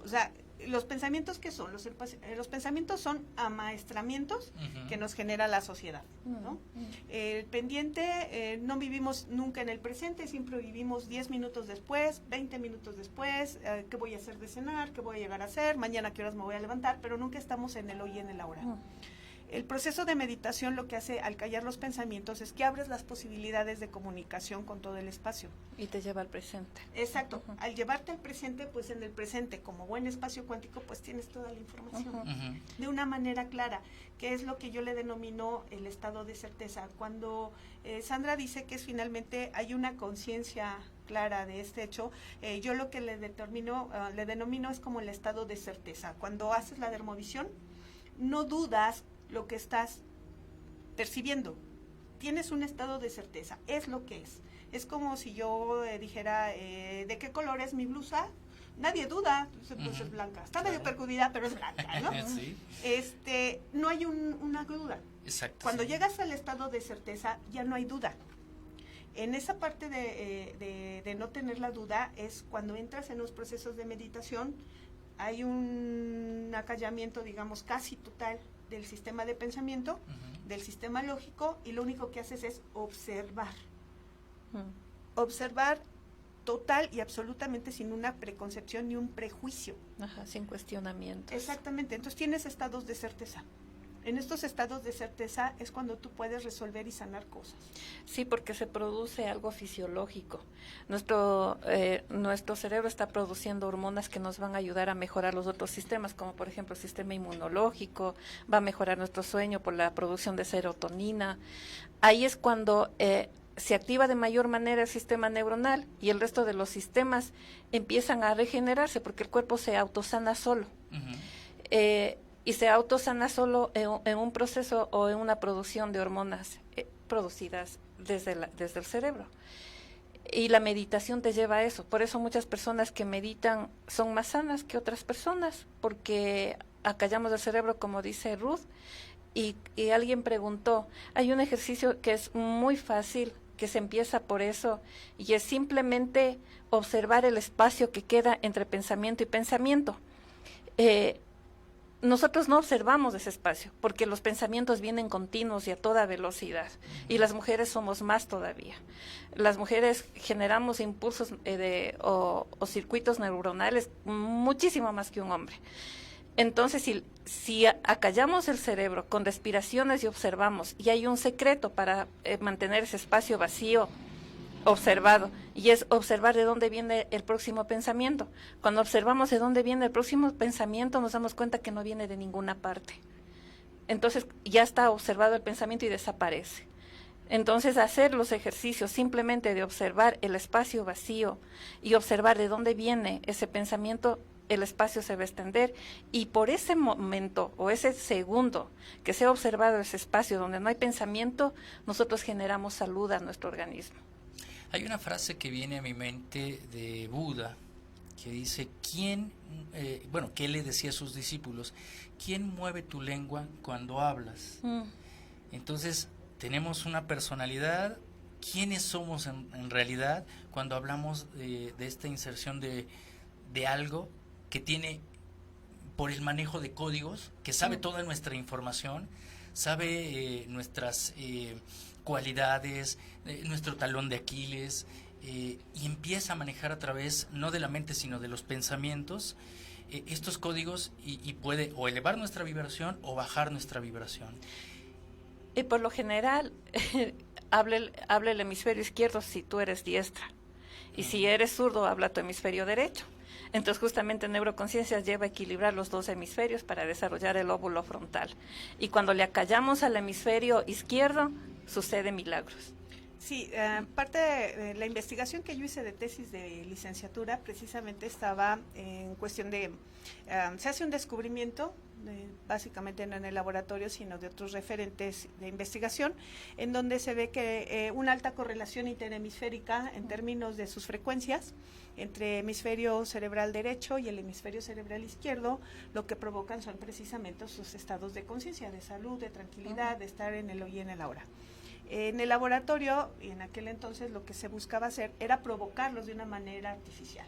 O sea, los pensamientos, ¿qué son? Los pensamientos son amaestramientos que nos genera la sociedad, ¿no? El pendiente, no vivimos nunca en el presente, siempre vivimos 10 minutos después, 20 minutos después, qué voy a hacer de cenar, qué voy a llegar a hacer, mañana qué horas me voy a levantar, pero nunca estamos en el hoy y en el ahora. El proceso de meditación lo que hace al callar los pensamientos es que abres las posibilidades de comunicación con todo el espacio. Y te lleva al presente. Exacto. Al llevarte al presente, pues en el presente, como buen espacio cuántico, pues tienes toda la información de una manera clara, que es lo que yo le denomino el estado de certeza. Cuando Sandra dice que es finalmente hay una conciencia clara de este hecho, yo lo que le denomino es como el estado de certeza. Cuando haces la dermovisión, no dudas lo que estás percibiendo. Tienes un estado de certeza, es lo que es. Es como si yo dijera, ¿de qué color es mi blusa? Nadie duda, pues es blanca. Está medio percudida, pero es blanca, ¿no? Sí. No hay una duda. Exacto. Cuando llegas al estado de certeza, ya no hay duda. En esa parte de no tener la duda es cuando entras en los procesos de meditación, hay un acallamiento, digamos, casi total del sistema de pensamiento, del sistema lógico, y lo único que haces es observar. Observar total y absolutamente sin una preconcepción ni un prejuicio. Sin cuestionamientos. Exactamente, entonces tienes estados de certeza. En estos estados de certeza es cuando tú puedes resolver y sanar cosas. Sí, porque se produce algo fisiológico. Nuestro cerebro está produciendo hormonas que nos van a ayudar a mejorar los otros sistemas, como por ejemplo el sistema inmunológico, va a mejorar nuestro sueño por la producción de serotonina. Ahí es cuando se activa de mayor manera el sistema neuronal y el resto de los sistemas empiezan a regenerarse porque el cuerpo se autosana solo. Y se autosana solo en un proceso o en una producción de hormonas producidas desde el cerebro. Y la meditación te lleva a eso. Por eso muchas personas que meditan son más sanas que otras personas, porque acallamos el cerebro, como dice Ruth. Y alguien preguntó, hay un ejercicio que es muy fácil, que se empieza por eso, y es simplemente observar el espacio que queda entre pensamiento y pensamiento. Nosotros no observamos ese espacio, porque los pensamientos vienen continuos y a toda velocidad, y las mujeres somos más todavía. Las mujeres generamos impulsos o circuitos neuronales muchísimo más que un hombre. Entonces, si acallamos el cerebro con respiraciones y observamos, y hay un secreto para mantener ese espacio vacío observado, y es observar de dónde viene el próximo pensamiento. Cuando observamos de dónde viene el próximo pensamiento, nos damos cuenta que no viene de ninguna parte. Entonces, ya está observado el pensamiento y desaparece. Entonces, hacer los ejercicios simplemente de observar el espacio vacío y observar de dónde viene ese pensamiento, el espacio se va a extender, y por ese momento o ese segundo que se ha observado ese espacio donde no hay pensamiento, nosotros generamos salud a nuestro organismo. Hay una frase que viene a mi mente de Buda que dice, ¿qué le decía a sus discípulos? ¿Quién mueve tu lengua cuando hablas? Entonces, tenemos una personalidad. ¿Quiénes somos en realidad cuando hablamos de esta inserción de algo que tiene, por el manejo de códigos, que sabe toda nuestra información, sabe nuestras cualidades, nuestro talón de Aquiles, y empieza a manejar a través, no de la mente, sino de los pensamientos, estos códigos, y puede o elevar nuestra vibración o bajar nuestra vibración? Y por lo general, habla el hemisferio izquierdo si tú eres diestra. Y si eres zurdo, habla tu hemisferio derecho. Entonces, justamente Neuroconciencias lleva a equilibrar los dos hemisferios para desarrollar el óvulo frontal. Y cuando le acallamos al hemisferio izquierdo, suceden milagros. Sí, parte de la investigación que yo hice de tesis de licenciatura precisamente estaba en cuestión de, se hace un descubrimiento, básicamente no en el laboratorio, sino de otros referentes de investigación, en donde se ve que una alta correlación interhemisférica en términos de sus frecuencias entre hemisferio cerebral derecho y el hemisferio cerebral izquierdo, lo que provocan son precisamente sus estados de conciencia, de salud, de tranquilidad, de estar en el hoy y en el ahora. En el laboratorio, y en aquel entonces, lo que se buscaba hacer era provocarlos de una manera artificial,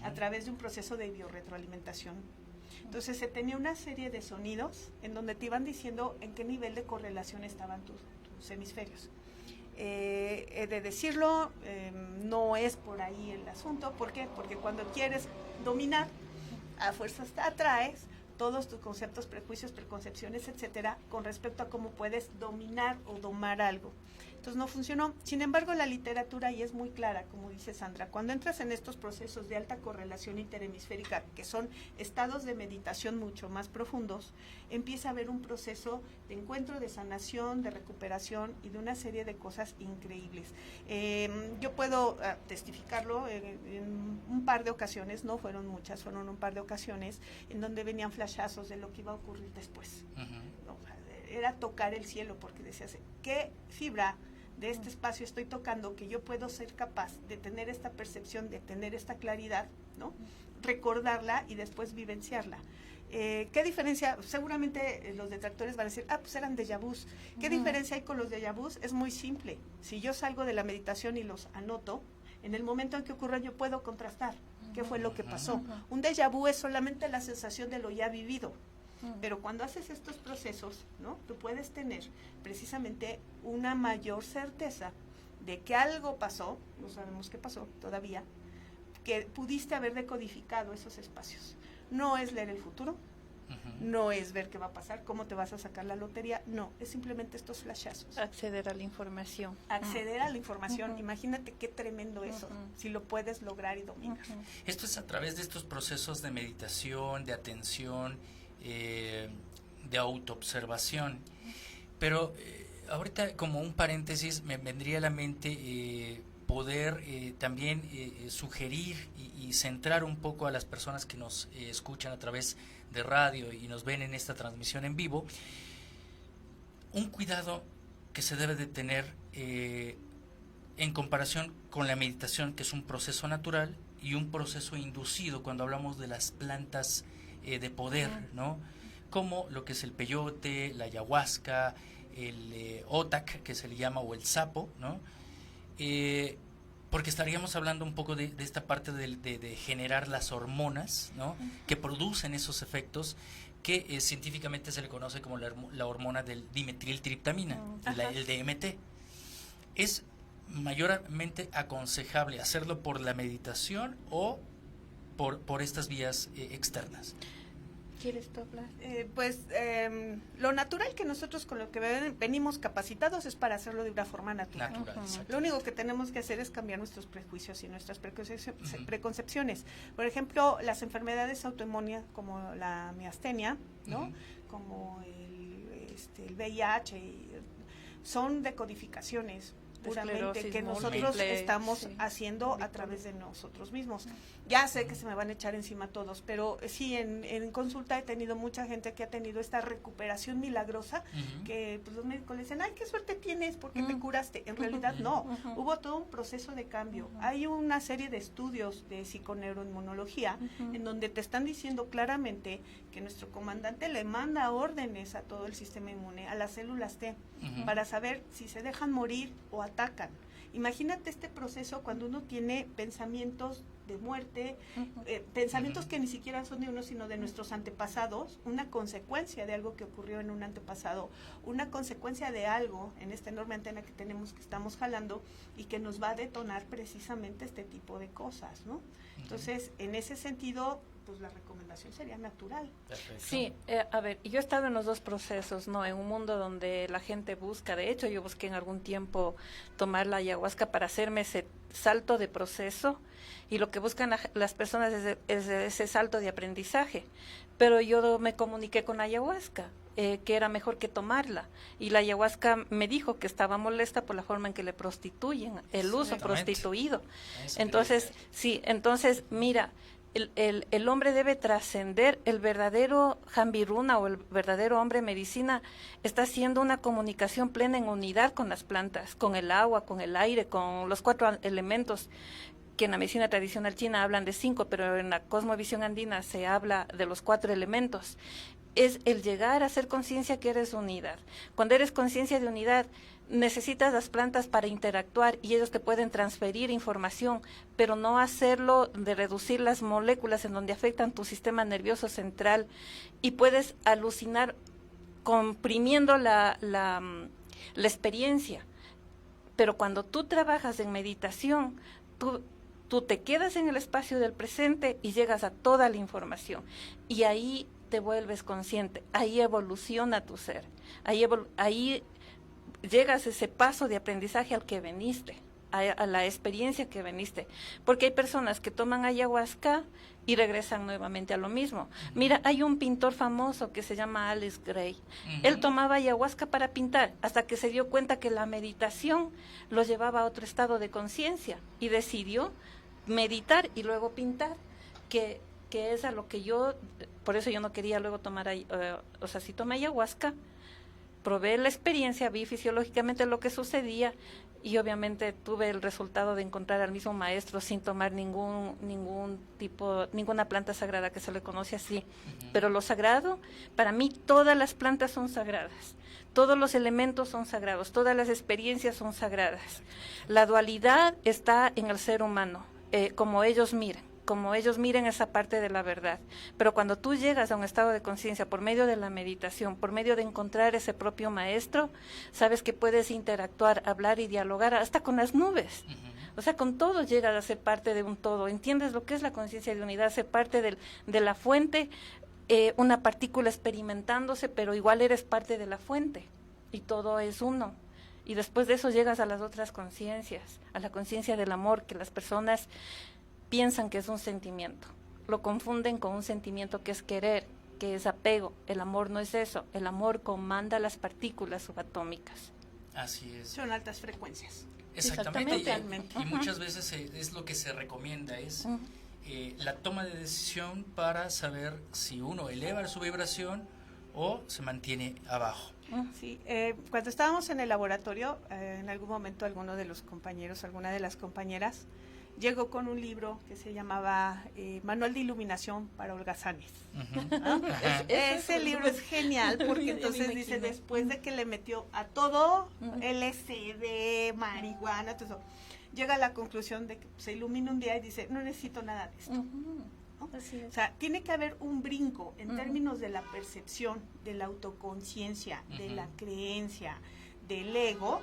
a través de un proceso de biorretroalimentación. Entonces se tenía una serie de sonidos en donde te iban diciendo en qué nivel de correlación estaban tus hemisferios. He de decirlo, no es por ahí el asunto. ¿Por qué? Porque cuando quieres dominar, a fuerzas te atraes todos tus conceptos, prejuicios, preconcepciones, etcétera, con respecto a cómo puedes dominar o domar algo. Entonces no funcionó. Sin embargo, la literatura ahí es muy clara, como dice Sandra. Cuando entras en estos procesos de alta correlación interhemisférica, que son estados de meditación mucho más profundos, empieza a haber un proceso de encuentro, de sanación, de recuperación y de una serie de cosas increíbles. Yo puedo testificarlo en un par de ocasiones, no fueron muchas, fueron un par de ocasiones, en donde venían flashazos de lo que iba a ocurrir después. ¿No? Era tocar el cielo, porque decías, ¿qué fibra de este espacio estoy tocando que yo puedo ser capaz de tener esta percepción, de tener esta claridad, ¿no? Recordarla y después vivenciarla? ¿Qué diferencia? Seguramente los detractores van a decir, pues eran déjà vus. ¿Qué diferencia hay con los déjà vus? Es muy simple. Si yo salgo de la meditación y los anoto, en el momento en que ocurra yo puedo contrastar qué fue lo que pasó. Un déjà vu es solamente la sensación de lo ya vivido. Pero cuando haces estos procesos, ¿no? Tú puedes tener precisamente una mayor certeza de que algo pasó, no sabemos qué pasó todavía, que pudiste haber decodificado esos espacios. No es leer el futuro, no es ver qué va a pasar, cómo te vas a sacar la lotería, no, es simplemente estos flashazos. Acceder a la información. Acceder a la información, imagínate qué tremendo eso, si lo puedes lograr y dominar. Esto es a través de estos procesos de meditación, de atención, de autoobservación. Pero ahorita, como un paréntesis, me vendría a la mente poder también sugerir y centrar un poco a las personas que nos escuchan a través de radio y nos ven en esta transmisión en vivo, un cuidado que se debe de tener en comparación con la meditación, que es un proceso natural, y un proceso inducido cuando hablamos de las plantas de poder, ¿no? Como lo que es el peyote, la ayahuasca, el otac, que se le llama, o el sapo, ¿no? Porque estaríamos hablando un poco de esta parte de generar las hormonas, ¿no? Que producen esos efectos que científicamente se le conoce como la hormona del dimetiltriptamina, el DMT. Es mayormente aconsejable hacerlo por la meditación o por estas vías externas. ¿Quieres tú hablar? Lo natural que nosotros con lo que venimos capacitados es para hacerlo de una forma natural. Lo único que tenemos que hacer es cambiar nuestros prejuicios y nuestras preconcepciones. Por ejemplo, las enfermedades autoinmunes como la miastenia, ¿no? Como el VIH, son decodificaciones. puramente que nosotros múltiple, estamos sí, haciendo a través de nosotros mismos. Ya sé que se me van a echar encima todos, pero sí, en consulta he tenido mucha gente que ha tenido esta recuperación milagrosa, que pues los médicos le dicen, ay, qué suerte tienes porque te curaste. En realidad no, hubo todo un proceso de cambio. Hay una serie de estudios de psiconeuroinmunología en donde te están diciendo claramente que nuestro comandante le manda órdenes a todo el sistema inmune, a las células T, para saber si se dejan morir o atacan. Imagínate este proceso cuando uno tiene pensamientos de muerte, pensamientos que ni siquiera son de uno, sino de nuestros antepasados, una consecuencia de algo que ocurrió en un antepasado, una consecuencia de algo en esta enorme antena que tenemos, que estamos jalando, y que nos va a detonar precisamente este tipo de cosas, ¿no? Entonces, en ese sentido, pues la recomendación sería natural. Perfecto. Sí, a ver, yo he estado en los dos procesos, ¿no? En un mundo donde la gente busca, de hecho yo busqué en algún tiempo tomar la ayahuasca para hacerme ese salto de proceso, y lo que buscan las personas es ese salto de aprendizaje, pero yo me comuniqué con la ayahuasca, que era mejor que tomarla, y la ayahuasca me dijo que estaba molesta por la forma en que le prostituyen, el uso prostituido. Entonces, sí, entonces, mira, el hombre debe trascender. El verdadero Jambiruna o el verdadero hombre medicina está haciendo una comunicación plena en unidad con las plantas, con el agua, con el aire, con los 4 elementos, que en la medicina tradicional china hablan de 5, pero en la cosmovisión andina se habla de los 4 elementos. Es el llegar a ser conciencia que eres unidad. Cuando eres conciencia de unidad, necesitas las plantas para interactuar y ellos te pueden transferir información, pero no hacerlo de reducir las moléculas en donde afectan tu sistema nervioso central, y puedes alucinar comprimiendo la experiencia. Pero cuando tú trabajas en meditación, tú te quedas en el espacio del presente y llegas a toda la información, y ahí te vuelves consciente, ahí evoluciona tu ser, ahí llegas a ese paso de aprendizaje al que veniste, a la experiencia que veniste, porque hay personas que toman ayahuasca y regresan nuevamente a lo mismo. Mira, hay un pintor famoso que se llama Alex Gray. Él tomaba ayahuasca para pintar, hasta que se dio cuenta que la meditación lo llevaba a otro estado de conciencia, y decidió meditar y luego pintar, que es a lo que yo, por eso yo no quería luego tomar, o sea, si tomé ayahuasca, probé la experiencia, vi fisiológicamente lo que sucedía, y obviamente tuve el resultado de encontrar al mismo maestro sin tomar ninguna planta sagrada, que se le conoce así. Pero lo sagrado, para mí todas las plantas son sagradas, todos los elementos son sagrados, todas las experiencias son sagradas. La dualidad está en el ser humano, como ellos miren esa parte de la verdad. Pero cuando tú llegas a un estado de conciencia por medio de la meditación, por medio de encontrar ese propio maestro, sabes que puedes interactuar, hablar y dialogar hasta con las nubes. O sea, con todo llegas a ser parte de un todo. ¿Entiendes lo que es la conciencia de unidad? Ser parte de la fuente, una partícula experimentándose, pero igual eres parte de la fuente, y todo es uno. Y después de eso llegas a las otras conciencias, a la conciencia del amor, que las personas piensan que es un sentimiento, lo confunden con un sentimiento que es querer, que es apego. El amor no es eso, el amor comanda las partículas subatómicas. Así es. Son altas frecuencias. Exactamente. Exactamente. Y muchas veces es lo que se recomienda, es la toma de decisión para saber si uno eleva su vibración o se mantiene abajo. Sí, cuando estábamos en el laboratorio, en algún momento alguno de los compañeros, alguna de las compañeras, llegó con un libro que se llamaba Manual de Iluminación para holgazanes. ¿No? Ese libro es genial, porque entonces dice, después de que le metió a todo, LSD, marihuana, todo eso, llega a la conclusión de que se ilumina un día y dice, no necesito nada de esto. ¿No? O sea, tiene que haber un brinco en términos de la percepción, de la autoconciencia, de la creencia, del ego,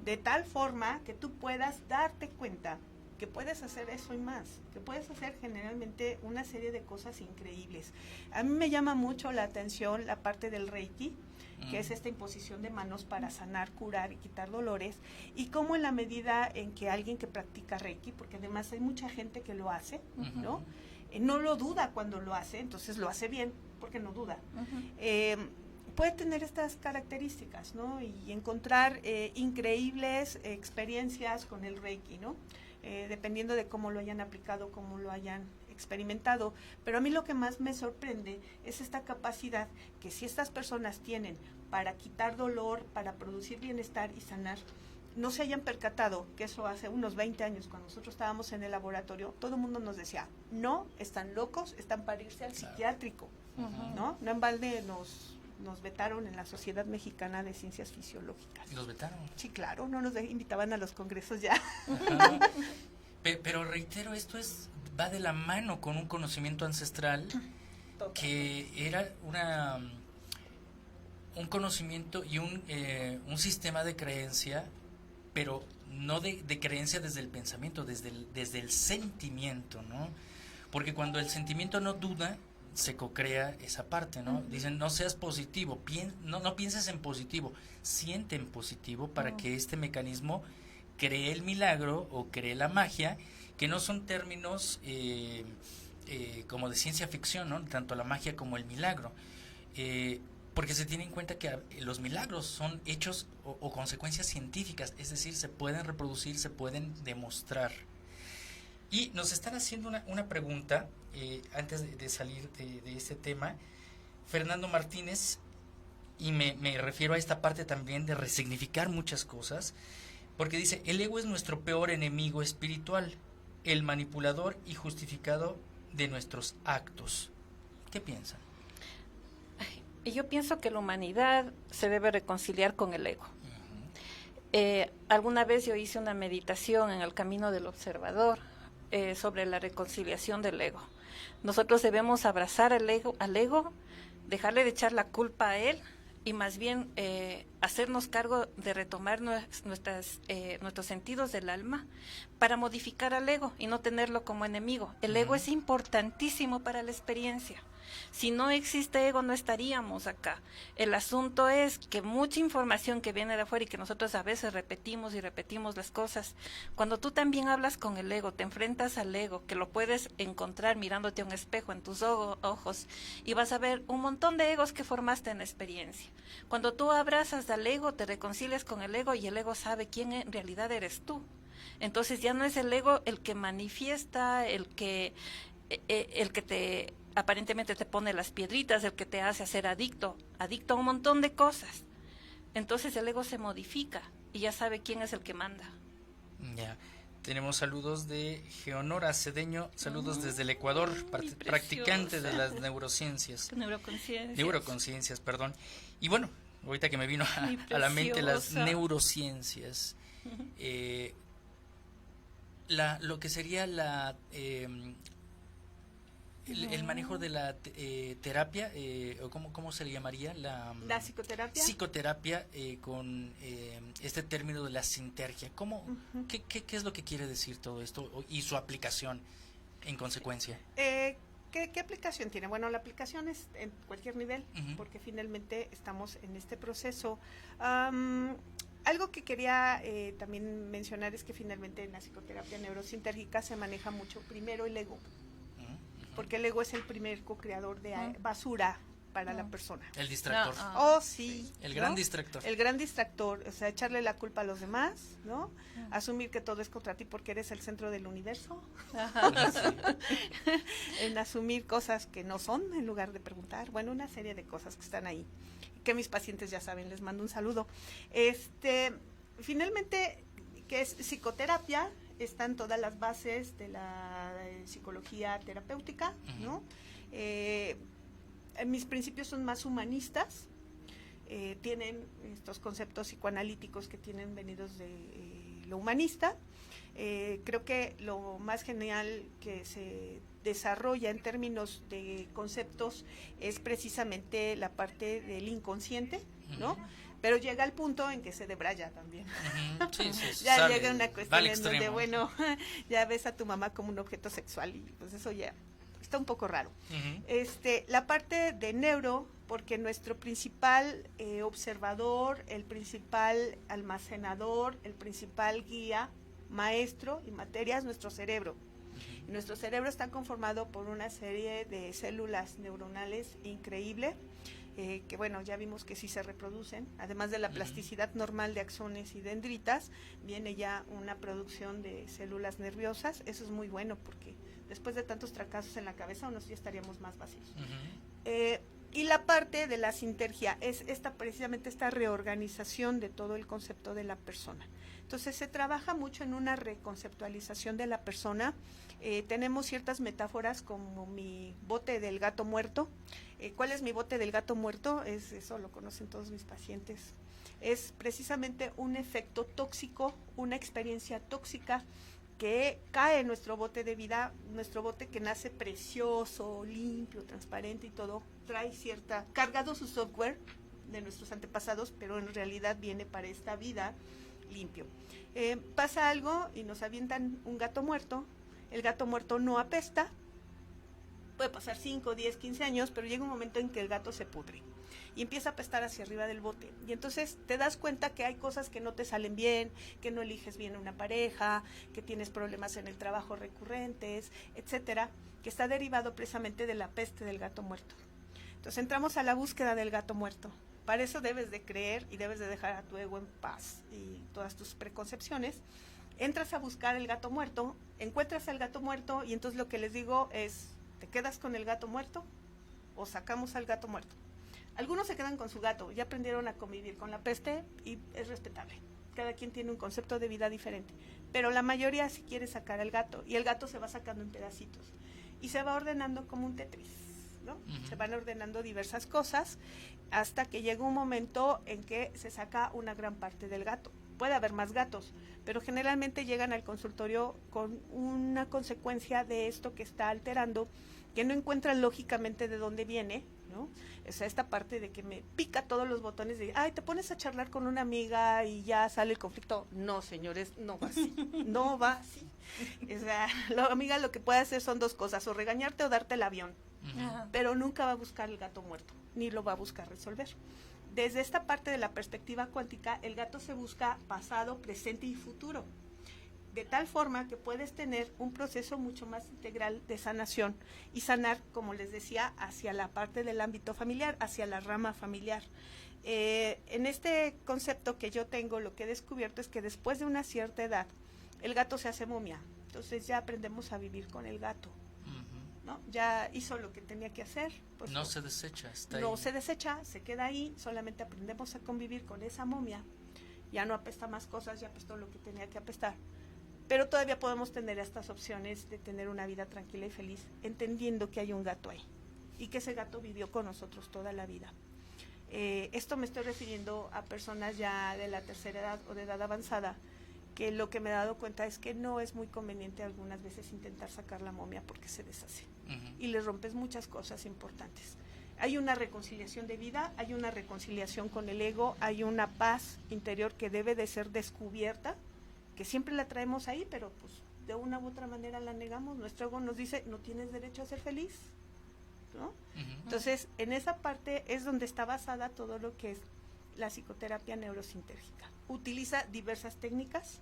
de tal forma que tú puedas darte cuenta que puedes hacer eso y más, que puedes hacer generalmente una serie de cosas increíbles. A mí me llama mucho la atención la parte del Reiki, que es esta imposición de manos para sanar, curar y quitar dolores, y cómo en la medida en que alguien que practica Reiki, porque además hay mucha gente que lo hace, ¿no? No lo duda cuando lo hace, entonces lo hace bien, porque no duda. puede tener estas características, ¿no? Y encontrar increíbles experiencias con el Reiki, ¿no? Dependiendo de cómo lo hayan aplicado, cómo lo hayan experimentado. Pero a mí lo que más me sorprende es esta capacidad que si estas personas tienen para quitar dolor, para producir bienestar y sanar, no se hayan percatado que eso hace unos 20 años, cuando nosotros estábamos en el laboratorio, todo el mundo nos decía, no, están locos, están para irse al psiquiátrico, ¿no? No en balde nos vetaron en la Sociedad Mexicana de Ciencias Fisiológicas. ¿Los vetaron? Sí, claro, no nos invitaban a los congresos ya. Ajá. Pero reitero, va de la mano con un conocimiento ancestral que era un conocimiento y un sistema de creencia, pero no de creencia desde el pensamiento, desde el sentimiento, ¿no? Porque cuando el sentimiento no duda, se cocrea esa parte, ¿no? Dicen, no seas positivo, no pienses en positivo, siente en positivo para que este mecanismo cree el milagro o cree la magia, que no son términos como de ciencia ficción, ¿no? Tanto la magia como el milagro. Porque se tiene en cuenta que los milagros son hechos o consecuencias científicas, es decir, se pueden reproducir, se pueden demostrar. Y nos están haciendo una pregunta, antes de salir de este tema, Fernando Martínez, y me refiero a esta parte también de resignificar muchas cosas, porque dice, el ego es nuestro peor enemigo espiritual, el manipulador y justificado de nuestros actos. ¿Qué piensan? Yo pienso que la humanidad se debe reconciliar con el ego. Alguna vez yo hice una meditación en el camino del observador sobre la reconciliación del ego. Nosotros debemos abrazar al ego, dejarle de echar la culpa a él y más bien hacernos cargo de retomar nuestros sentidos del alma para modificar al ego y no tenerlo como enemigo. El ego es importantísimo para la experiencia. Si no existe ego, no estaríamos acá. El asunto es que mucha información que viene de afuera y que nosotros a veces repetimos y repetimos las cosas, cuando tú también hablas con el ego, te enfrentas al ego, que lo puedes encontrar mirándote a un espejo en tus ojos y vas a ver un montón de egos que formaste en la experiencia. Cuando tú abrazas al ego, te reconcilias con el ego y el ego sabe quién en realidad eres tú. Entonces ya no es el ego el que manifiesta, el que te aparentemente te pone las piedritas, el que te hace hacer adicto a un montón de cosas. Entonces el ego se modifica y ya sabe quién es el que manda. Ya, tenemos saludos de Geonora Cedeño, saludos desde el Ecuador, practicante de las neurociencias. Neuroconsciencias, perdón. Y bueno, ahorita que me vino a la mente las neurociencias, lo que sería el manejo de la terapia, o ¿cómo se le llamaría? La psicoterapia. Psicoterapia con este término de la sinergia. ¿Qué es lo que quiere decir todo esto y su aplicación en consecuencia? ¿Qué aplicación tiene? Bueno, la aplicación es en cualquier nivel, porque finalmente estamos en este proceso. Algo que quería también mencionar es que finalmente en la psicoterapia neurosintérgica se maneja mucho primero el ego, porque el ego es el primer co-creador de basura para la persona. El distractor. Oh, sí. El gran distractor. El gran distractor, o sea, echarle la culpa a los demás, ¿no? Asumir que todo es contra ti porque eres el centro del universo. En asumir cosas que no son, en lugar de preguntar. Bueno, una serie de cosas que están ahí, que mis pacientes ya saben, les mando un saludo. Finalmente, ¿qué es psicoterapia? Están todas las bases de la psicología terapéutica, ¿no? Mis principios son más humanistas, tienen estos conceptos psicoanalíticos que tienen venidos de lo humanista. Creo que lo más genial que se desarrolla en términos de conceptos es precisamente la parte del inconsciente, ¿no? Pero llega al punto en que se debraya también. Ya llega una cuestión en donde, bueno, ya ves a tu mamá como un objeto sexual y pues eso ya está un poco raro. La parte de neuro, porque nuestro principal observador, el principal almacenador, el principal guía, maestro y materia es nuestro cerebro. Nuestro cerebro está conformado por una serie de células neuronales increíble. que bueno, ya vimos que sí se reproducen, además de la plasticidad normal de axones y dendritas, viene ya una producción de células nerviosas. Eso es muy bueno porque después de tantos fracasos en la cabeza, unos ya estaríamos más vacíos. Y la parte de la sintergia es precisamente esta reorganización de todo el concepto de la persona. Entonces se trabaja mucho en una reconceptualización de la persona. Tenemos ciertas metáforas como mi bote del gato muerto. ¿Cuál es mi bote del gato muerto? Eso lo conocen todos mis pacientes. Es precisamente un efecto tóxico, una experiencia tóxica que cae en nuestro bote de vida, nuestro bote que nace precioso, limpio, transparente y todo, trae cargado su software de nuestros antepasados, pero en realidad viene para esta vida limpio. Pasa algo y nos avientan un gato muerto. El gato muerto no apesta, puede pasar 5, 10, 15 años, pero llega un momento en que el gato se pudre y empieza a apestar hacia arriba del bote. Y entonces te das cuenta que hay cosas que no te salen bien, que no eliges bien una pareja, que tienes problemas en el trabajo recurrentes, etcétera, que está derivado precisamente de la peste del gato muerto. Entonces entramos a la búsqueda del gato muerto. Para eso debes de creer y debes de dejar a tu ego en paz y todas tus preconcepciones. Entras a buscar el gato muerto, encuentras al gato muerto y entonces lo que les digo es, ¿te quedas con el gato muerto o sacamos al gato muerto? Algunos se quedan con su gato, ya aprendieron a convivir con la peste y es respetable. Cada quien tiene un concepto de vida diferente, pero la mayoría sí quiere sacar al gato y el gato se va sacando en pedacitos y se va ordenando como un Tetris, ¿no? Se van ordenando diversas cosas hasta que llega un momento en que se saca una gran parte del gato. Puede haber más gatos, pero generalmente llegan al consultorio con una consecuencia de esto que está alterando, que no encuentran lógicamente de dónde viene, ¿no? O sea, esta parte de que me pica todos los botones de, ay, te pones a charlar con una amiga y ya sale el conflicto. No, señores, no va así, no va así. O sea, la amiga lo que puede hacer son dos cosas, o regañarte o darte el avión, pero nunca va a buscar el gato muerto, ni lo va a buscar resolver. Desde esta parte de la perspectiva cuántica, el gato se busca pasado, presente y futuro, de tal forma que puedes tener un proceso mucho más integral de sanación y sanar, como les decía, hacia la parte del ámbito familiar, hacia la rama familiar. En este concepto que yo tengo, lo que he descubierto es que después de una cierta edad, el gato se hace momia, entonces ya aprendemos a vivir con el gato. ¿No? Ya hizo lo que tenía que hacer. Pues no se desecha, está no ahí. se desecha, se queda ahí, solamente aprendemos a convivir con esa momia. Ya no apesta más cosas, ya apestó lo que tenía que apestar. Pero todavía podemos tener estas opciones de tener una vida tranquila y feliz, entendiendo que hay un gato ahí y que ese gato vivió con nosotros toda la vida. Esto me estoy refiriendo a personas ya de la tercera edad o de edad avanzada, que lo que me he dado cuenta es que no es muy conveniente algunas veces intentar sacar la momia porque se deshace y le rompes muchas cosas importantes. Hay una reconciliación de vida, hay una reconciliación con el ego, hay una paz interior que debe de ser descubierta, que siempre la traemos ahí, pero pues de una u otra manera la negamos. Nuestro ego nos dice, no tienes derecho a ser feliz, ¿no? Entonces, en esa parte es donde está basada todo lo que es la psicoterapia neurosintérgica. Utiliza diversas técnicas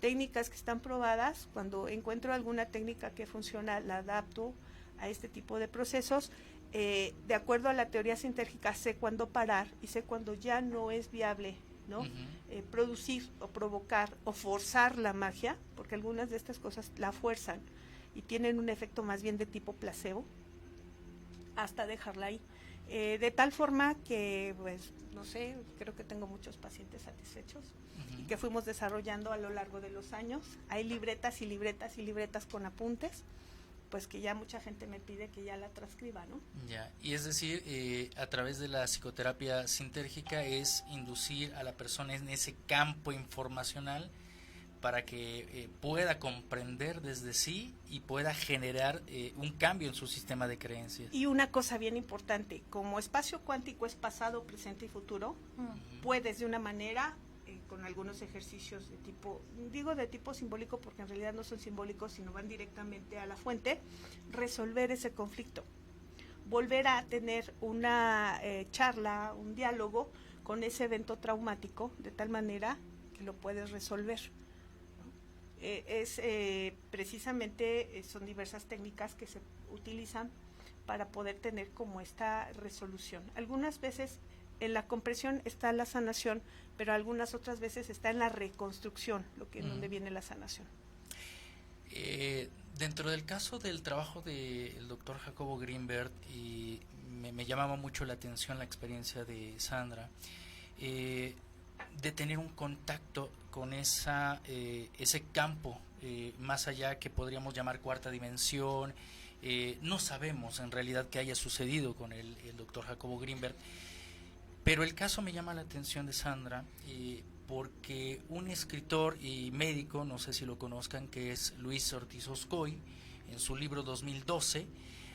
que están probadas. Cuando encuentro alguna técnica que funciona, la adapto a este tipo de procesos. De acuerdo a la teoría sintérgica, sé cuándo parar y sé cuándo ya no es viable, ¿no? Producir o provocar o forzar la magia, porque algunas de estas cosas la fuerzan y tienen un efecto más bien de tipo placebo, hasta dejarla ahí. De tal forma que, pues, no sé, creo que tengo muchos pacientes satisfechos y que fuimos desarrollando a lo largo de los años. Hay libretas y libretas y libretas con apuntes, pues que ya mucha gente me pide que ya la transcriba, ¿no? Ya, y es decir, a través de la psicoterapia sintérgica es inducir a la persona en ese campo informacional para que pueda comprender desde sí y pueda generar un cambio en su sistema de creencias. Y una cosa bien importante, como espacio cuántico es pasado, presente y futuro, puedes de una manera, con algunos ejercicios de tipo simbólico, porque en realidad no son simbólicos, sino van directamente a la fuente, resolver ese conflicto. Volver a tener una charla, un diálogo con ese evento traumático, de tal manera que lo puedes resolver. Precisamente son diversas técnicas que se utilizan para poder tener como esta resolución. Algunas veces en la compresión está la sanación, pero algunas otras veces está en la reconstrucción, lo que donde viene la sanación. Dentro del caso del trabajo del doctor Jacobo Grinberg, y me llamaba mucho la atención la experiencia de Sandra, de tener un contacto con ese campo más allá, que podríamos llamar cuarta dimensión. No sabemos en realidad qué haya sucedido con el doctor Jacobo Grinberg, pero el caso me llama la atención de Sandra porque un escritor y médico, no sé si lo conozcan, que es Luis Ortiz Oscoy, en su libro 2012,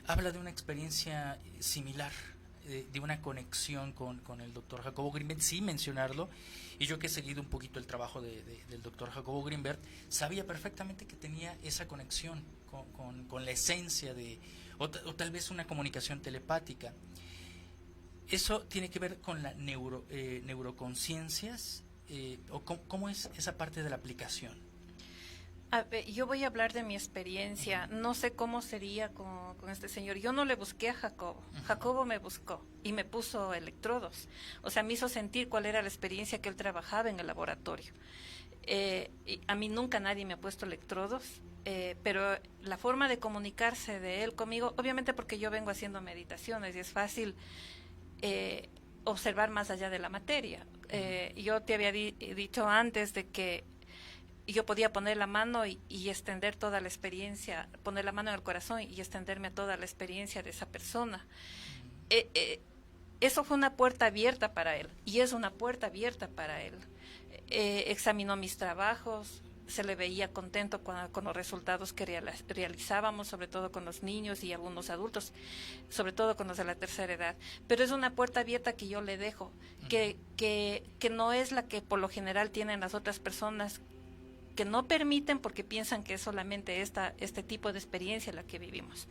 habla de una experiencia similar, de una conexión con el doctor Jacobo Grinberg, sin mencionarlo. Y yo, que he seguido un poquito el trabajo del doctor Jacobo Grinberg, sabía perfectamente que tenía esa conexión con la esencia o tal vez una comunicación telepática. ¿Eso tiene que ver con la neuroconciencias? ¿O cómo es esa parte de la aplicación? A ver, yo voy a hablar de mi experiencia. No sé cómo sería con este señor. Yo no le busqué a Jacobo. Jacobo me buscó y me puso electrodos. O sea, me hizo sentir cuál era la experiencia que él trabajaba en el laboratorio. Y a mí nunca nadie me ha puesto electrodos, pero la forma de comunicarse de él conmigo, obviamente porque yo vengo haciendo meditaciones y es fácil observar más allá de la materia. Yo te había dicho antes de que yo podía poner la mano y extender toda la experiencia, poner la mano en el corazón y extenderme a toda la experiencia de esa persona. Eso fue una puerta abierta para él, y es una puerta abierta para él. Examinó mis trabajos, se le veía contento con los resultados que realizábamos, sobre todo con los niños y algunos adultos, sobre todo con los de la tercera edad. Pero es una puerta abierta que yo le dejo, que no es la que por lo general tienen las otras personas, que no permiten porque piensan que es solamente este tipo de experiencia la que vivimos.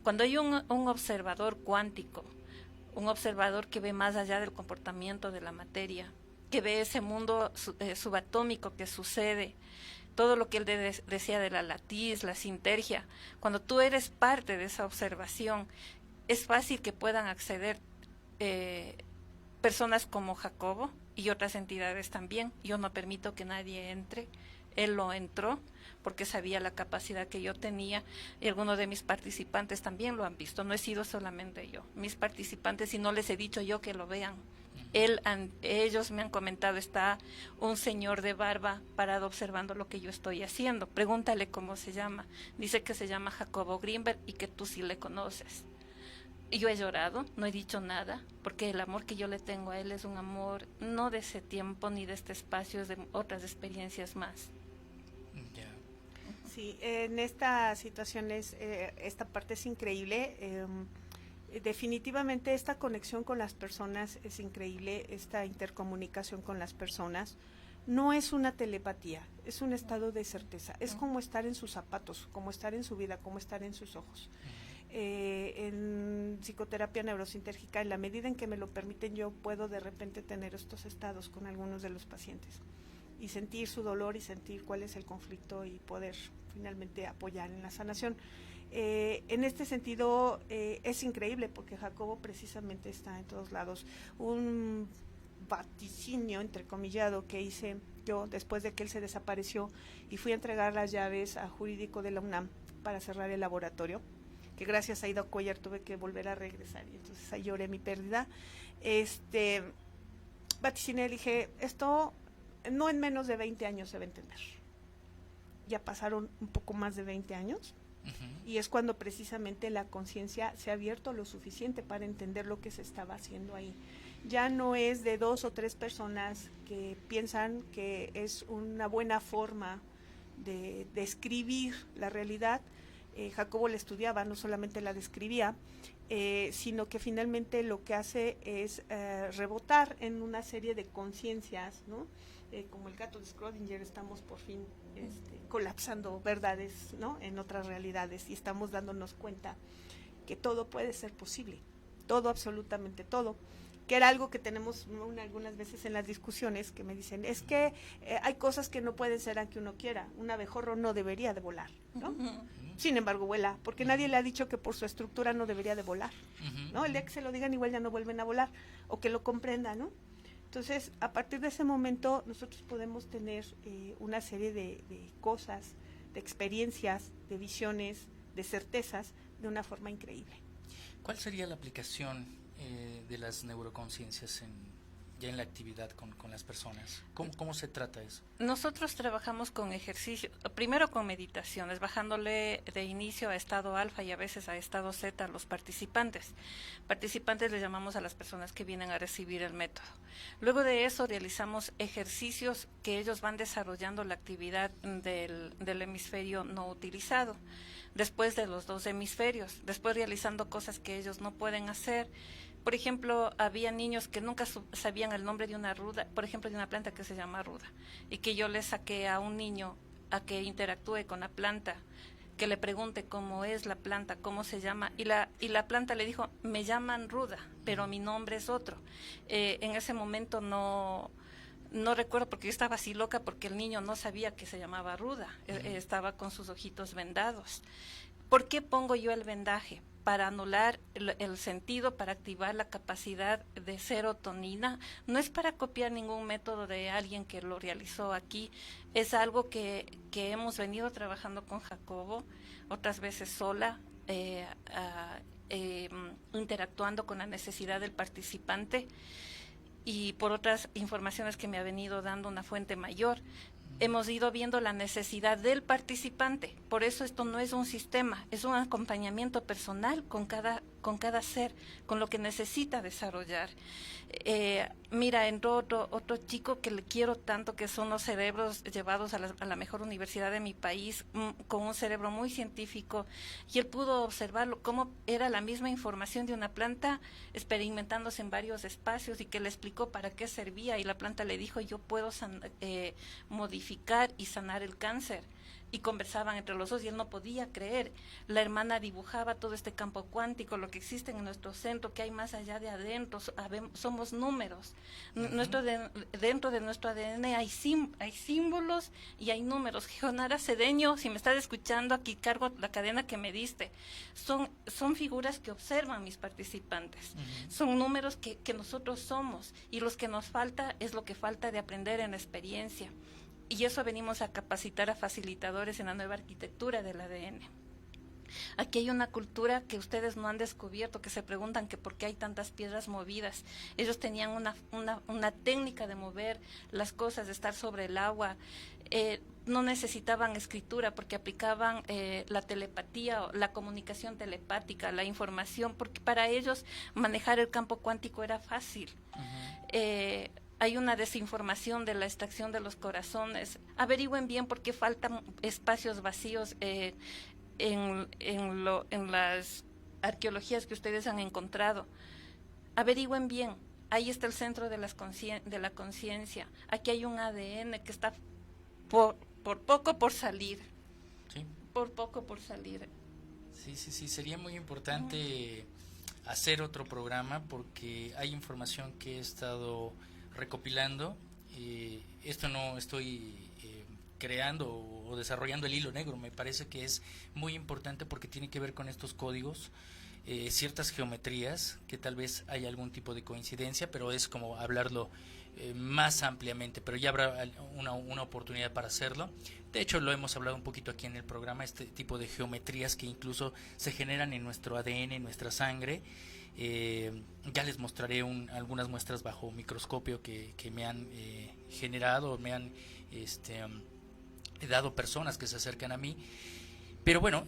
Cuando hay un observador cuántico, un observador que ve más allá del comportamiento de la materia, que ve ese mundo subatómico que sucede, todo lo que él decía de la latiz, la sintergia, cuando tú eres parte de esa observación, es fácil que puedan acceder personas como Jacobo y otras entidades también. Yo no permito que nadie entre. Él lo entró porque sabía la capacidad que yo tenía, y algunos de mis participantes también lo han visto. No he sido solamente yo, mis participantes, y no les he dicho yo que lo vean. Ellos me han comentado, está un señor de barba parado observando lo que yo estoy haciendo. Pregúntale cómo se llama. Dice que se llama Jacobo Grinberg y que tú sí le conoces. Y yo he llorado, no he dicho nada, porque el amor que yo le tengo a él es un amor no de ese tiempo ni de este espacio, es de otras experiencias más. Sí, en esta situación esta parte es increíble. Definitivamente esta conexión con las personas es increíble, esta intercomunicación con las personas. No es una telepatía, es un estado de certeza, es como estar en sus zapatos, como estar en su vida, como estar en sus ojos. En psicoterapia neurosintérgica, en la medida en que me lo permiten, yo puedo de repente tener estos estados con algunos de los pacientes y sentir su dolor y sentir cuál es el conflicto y poder finalmente apoyar en la sanación. En este sentido es increíble porque Jacobo precisamente está en todos lados. Un vaticinio entrecomillado que hice yo después de que él se desapareció y fui a entregar las llaves a jurídico de la UNAM para cerrar el laboratorio, que gracias a Ida Cuellar tuve que volver a regresar, y entonces ahí lloré mi pérdida. Vaticiné, dije, esto no en menos de 20 años se va a entender. Ya pasaron un poco más de 20 años, y es cuando precisamente la conciencia se ha abierto lo suficiente para entender lo que se estaba haciendo ahí. Ya no es de 2 o 3 personas que piensan que es una buena forma de describir la realidad. Jacobo la estudiaba, no solamente la describía, sino que finalmente lo que hace es rebotar en una serie de conciencias, ¿no? Como el gato de Schrödinger, estamos por fin colapsando verdades, ¿no?, en otras realidades, y estamos dándonos cuenta que todo puede ser posible, todo, absolutamente todo. que era algo que tenemos algunas veces en las discusiones, que me dicen, es que hay cosas que no pueden ser aunque uno quiera. Un abejorro no debería de volar, ¿no? Sin embargo, vuela, porque nadie le ha dicho que por su estructura no debería de volar, ¿no? El día que se lo digan, igual ya no vuelven a volar, o que lo comprendan, ¿no? Entonces, a partir de ese momento, nosotros podemos tener una serie de cosas, de experiencias, de visiones, de certezas, de una forma increíble. ¿Cuál sería la aplicación de las neuroconciencias ya en la actividad con las personas? ¿Cómo se trata eso? Nosotros trabajamos con ejercicio, primero con meditaciones, bajándole de inicio a estado alfa y a veces a estado zeta a los participantes. Participantes les llamamos a las personas que vienen a recibir el método. Luego de eso realizamos ejercicios que ellos van desarrollando la actividad del hemisferio no utilizado, después de los 2 hemisferios, después realizando cosas que ellos no pueden hacer. Por ejemplo, había niños que nunca sabían el nombre de una ruda, por ejemplo, de una planta que se llama ruda, y que yo le saqué a un niño a que interactúe con la planta, que le pregunte cómo es la planta, cómo se llama, y la planta le dijo, me llaman ruda, pero mi nombre es otro. En ese momento no recuerdo, porque yo estaba así loca, porque el niño no sabía que se llamaba ruda, estaba con sus ojitos vendados. ¿Por qué pongo yo el vendaje? Para anular el sentido, para activar la capacidad de serotonina. No es para copiar ningún método de alguien que lo realizó aquí, es algo que hemos venido trabajando con Jacobo, otras veces sola, interactuando con la necesidad del participante, y por otras informaciones que me ha venido dando una fuente mayor. Hemos ido viendo la necesidad del participante, por eso esto no es un sistema, es un acompañamiento personal con cada ser, con lo que necesita desarrollar. Mira, entró otro chico que le quiero tanto, que son los cerebros llevados a la mejor universidad de mi país, con un cerebro muy científico, y él pudo observarlo, cómo era la misma información de una planta experimentándose en varios espacios, y que le explicó para qué servía, y la planta le dijo, yo puedo modificar y sanar el cáncer. Y conversaban entre los dos y él no podía creer. La hermana dibujaba todo este campo cuántico, lo que existe en nuestro centro, que hay más allá de adentro, somos números. Dentro de nuestro ADN hay símbolos y hay números. Geonara Cedeño, si me estás escuchando, aquí cargo la cadena que me diste. Son figuras que observan mis participantes. Son números que nosotros somos, y los que nos falta es lo que falta de aprender en experiencia. Y eso venimos a capacitar a facilitadores en la nueva arquitectura del ADN. Aquí hay una cultura que ustedes no han descubierto, que se preguntan que por qué hay tantas piedras movidas. Ellos tenían una técnica de mover las cosas, de estar sobre el agua. No necesitaban escritura porque aplicaban la telepatía, la comunicación telepática, la información, porque para ellos manejar el campo cuántico era fácil. Hay una desinformación de la extracción de los corazones. Averigüen bien por qué faltan espacios vacíos en las arqueologías que ustedes han encontrado. Averigüen bien. Ahí está el centro de la conciencia. Aquí hay un ADN que está por poco por salir. Sí. Por poco por salir. Sí, sería muy importante hacer otro programa, porque hay información que he estado recopilando. Esto no estoy creando o desarrollando el hilo negro, me parece que es muy importante porque tiene que ver con estos códigos, ciertas geometrías, que tal vez hay algún tipo de coincidencia, pero es como hablarlo más ampliamente, pero ya habrá una oportunidad para hacerlo. De hecho, lo hemos hablado un poquito aquí en el programa, este tipo de geometrías que incluso se generan en nuestro ADN, en nuestra sangre. Ya les mostraré algunas muestras bajo microscopio que me han generado, me han dado personas que se acercan a mí. Pero bueno,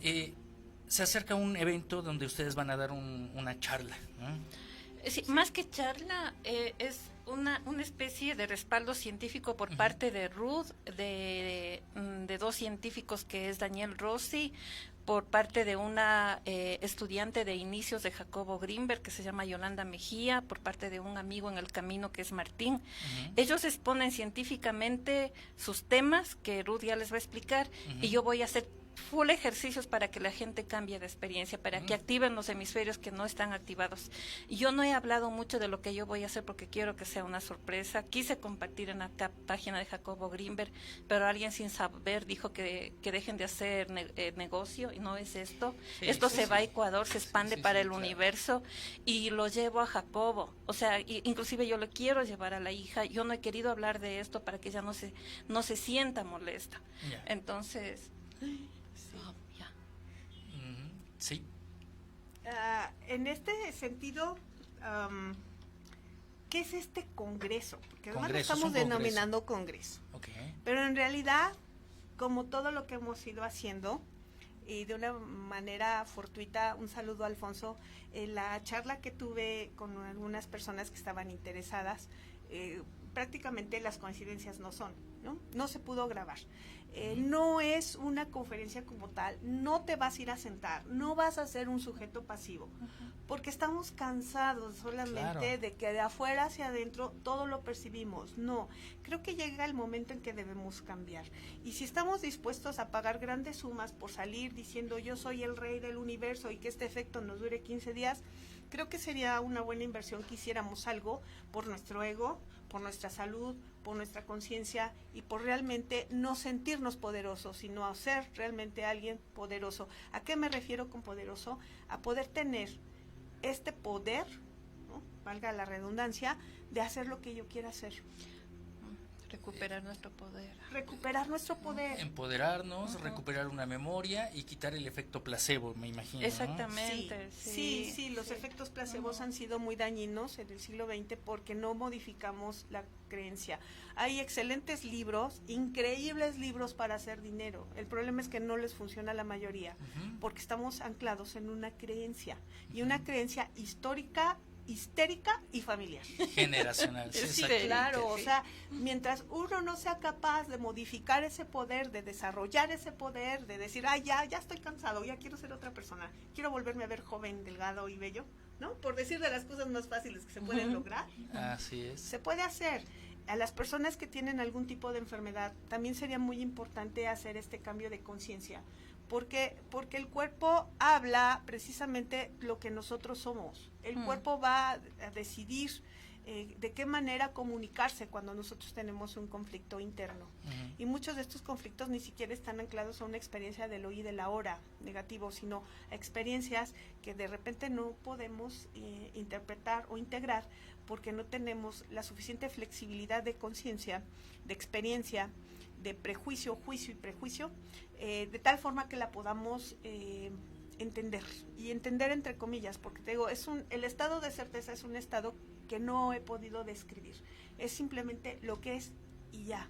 se acerca un evento donde ustedes van a dar una charla, ¿no? Sí, más que charla, es una especie de respaldo científico por parte de Ruth, de 2 científicos, que es Daniel Rossi, por parte de una estudiante de inicios de Jacobo Grinberg, que se llama Yolanda Mejía, por parte de un amigo en el camino que es Martín. Ellos exponen científicamente sus temas, que Ruth ya les va a explicar, y yo voy a hacer full ejercicios para que la gente cambie de experiencia, para que activen los hemisferios que no están activados. Yo no he hablado mucho de lo que yo voy a hacer porque quiero que sea una sorpresa. Quise compartir en la página de Jacobo Greenberg, pero alguien sin saber dijo que dejen de hacer negocio, y no es esto. Sí, Esto sí, se sí. va a Ecuador, se expande Sí, para sí, el claro. universo, y lo llevo a Jacobo. O sea, inclusive yo le quiero llevar a la hija. Yo no he querido hablar de esto para que ella no se sienta molesta. Ya. Entonces, ya. Ujú. Sí. En este sentido, ¿qué es este congreso? Porque además lo Congreso, es estamos un congreso. denominando congreso. Ok. Pero en realidad, como todo lo que hemos ido haciendo, y de una manera fortuita, un saludo a Alfonso, la charla que tuve con algunas personas que estaban interesadas, prácticamente las coincidencias no son, ¿no? No se pudo grabar. No es una conferencia como tal, no te vas a ir a sentar, no vas a ser un sujeto pasivo, porque estamos cansados solamente Claro. de que de afuera hacia adentro todo lo percibimos. No, creo que llega el momento en que debemos cambiar. Y si estamos dispuestos a pagar grandes sumas por salir diciendo yo soy el rey del universo y que este efecto nos dure 15 días, creo que sería una buena inversión que hiciéramos algo por nuestro ego, por nuestra salud, por nuestra conciencia y por realmente no sentirnos poderosos, sino a ser realmente alguien poderoso. ¿A qué me refiero con poderoso? A poder tener este poder, ¿no?, valga la redundancia, de hacer lo que yo quiera hacer. Recuperar nuestro poder. Recuperar nuestro poder. Empoderarnos, recuperar una memoria y quitar el efecto placebo, me imagino, ¿no? Exactamente. Sí, los efectos placebos han sido muy dañinos en el siglo XX porque no modificamos la creencia. Hay excelentes libros, increíbles libros para hacer dinero. El problema es que no les funciona a la mayoría porque estamos anclados en una creencia y una creencia histórica, histérica y familiar. Generacional, sí, Sí, exactamente. claro, o sea, mientras uno no sea capaz de modificar ese poder, de desarrollar ese poder, de decir, ya estoy cansado, ya quiero ser otra persona, quiero volverme a ver joven, delgado y bello, ¿no? Por decir de las cosas más fáciles que se pueden lograr, Así es. se puede hacer. A las personas que tienen algún tipo de enfermedad, también sería muy importante hacer este cambio de conciencia, porque el cuerpo habla precisamente lo que nosotros somos. El cuerpo va a decidir de qué manera comunicarse cuando nosotros tenemos un conflicto interno. Y muchos de estos conflictos ni siquiera están anclados a una experiencia del hoy y del ahora negativo, sino a experiencias que de repente no podemos interpretar o integrar porque no tenemos la suficiente flexibilidad de conciencia, de experiencia, de prejuicio, juicio y prejuicio, de tal forma que la podamos entender, y entender entre comillas, porque te digo, el estado de certeza es un estado que no he podido describir, es simplemente lo que es y ya.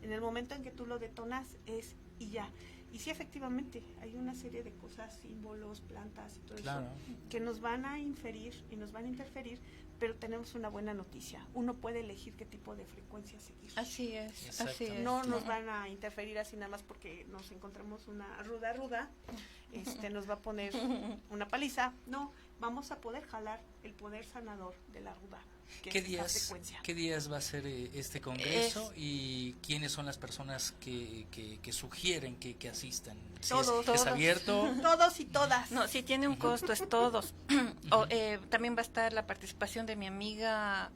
En el momento en que tú lo detonas es y ya. Y sí, efectivamente, hay una serie de cosas, símbolos, plantas y todo Claro. eso, que nos van a inferir y nos van a interferir, pero tenemos una buena noticia. Uno puede elegir qué tipo de frecuencia seguir. Así es, así Exactamente. es. No nos van a interferir así nada más porque nos encontramos una ruda, nos va a poner una paliza. No, vamos a poder jalar el poder sanador de la ruda, que ¿Qué es esa días, frecuencia. ¿Qué días va a ser este congreso y quiénes son las personas que sugieren que asistan? Si Todos. es abierto. Todos y todas. No, sí tiene un costo, es todos. También va a estar la participación de mi amiga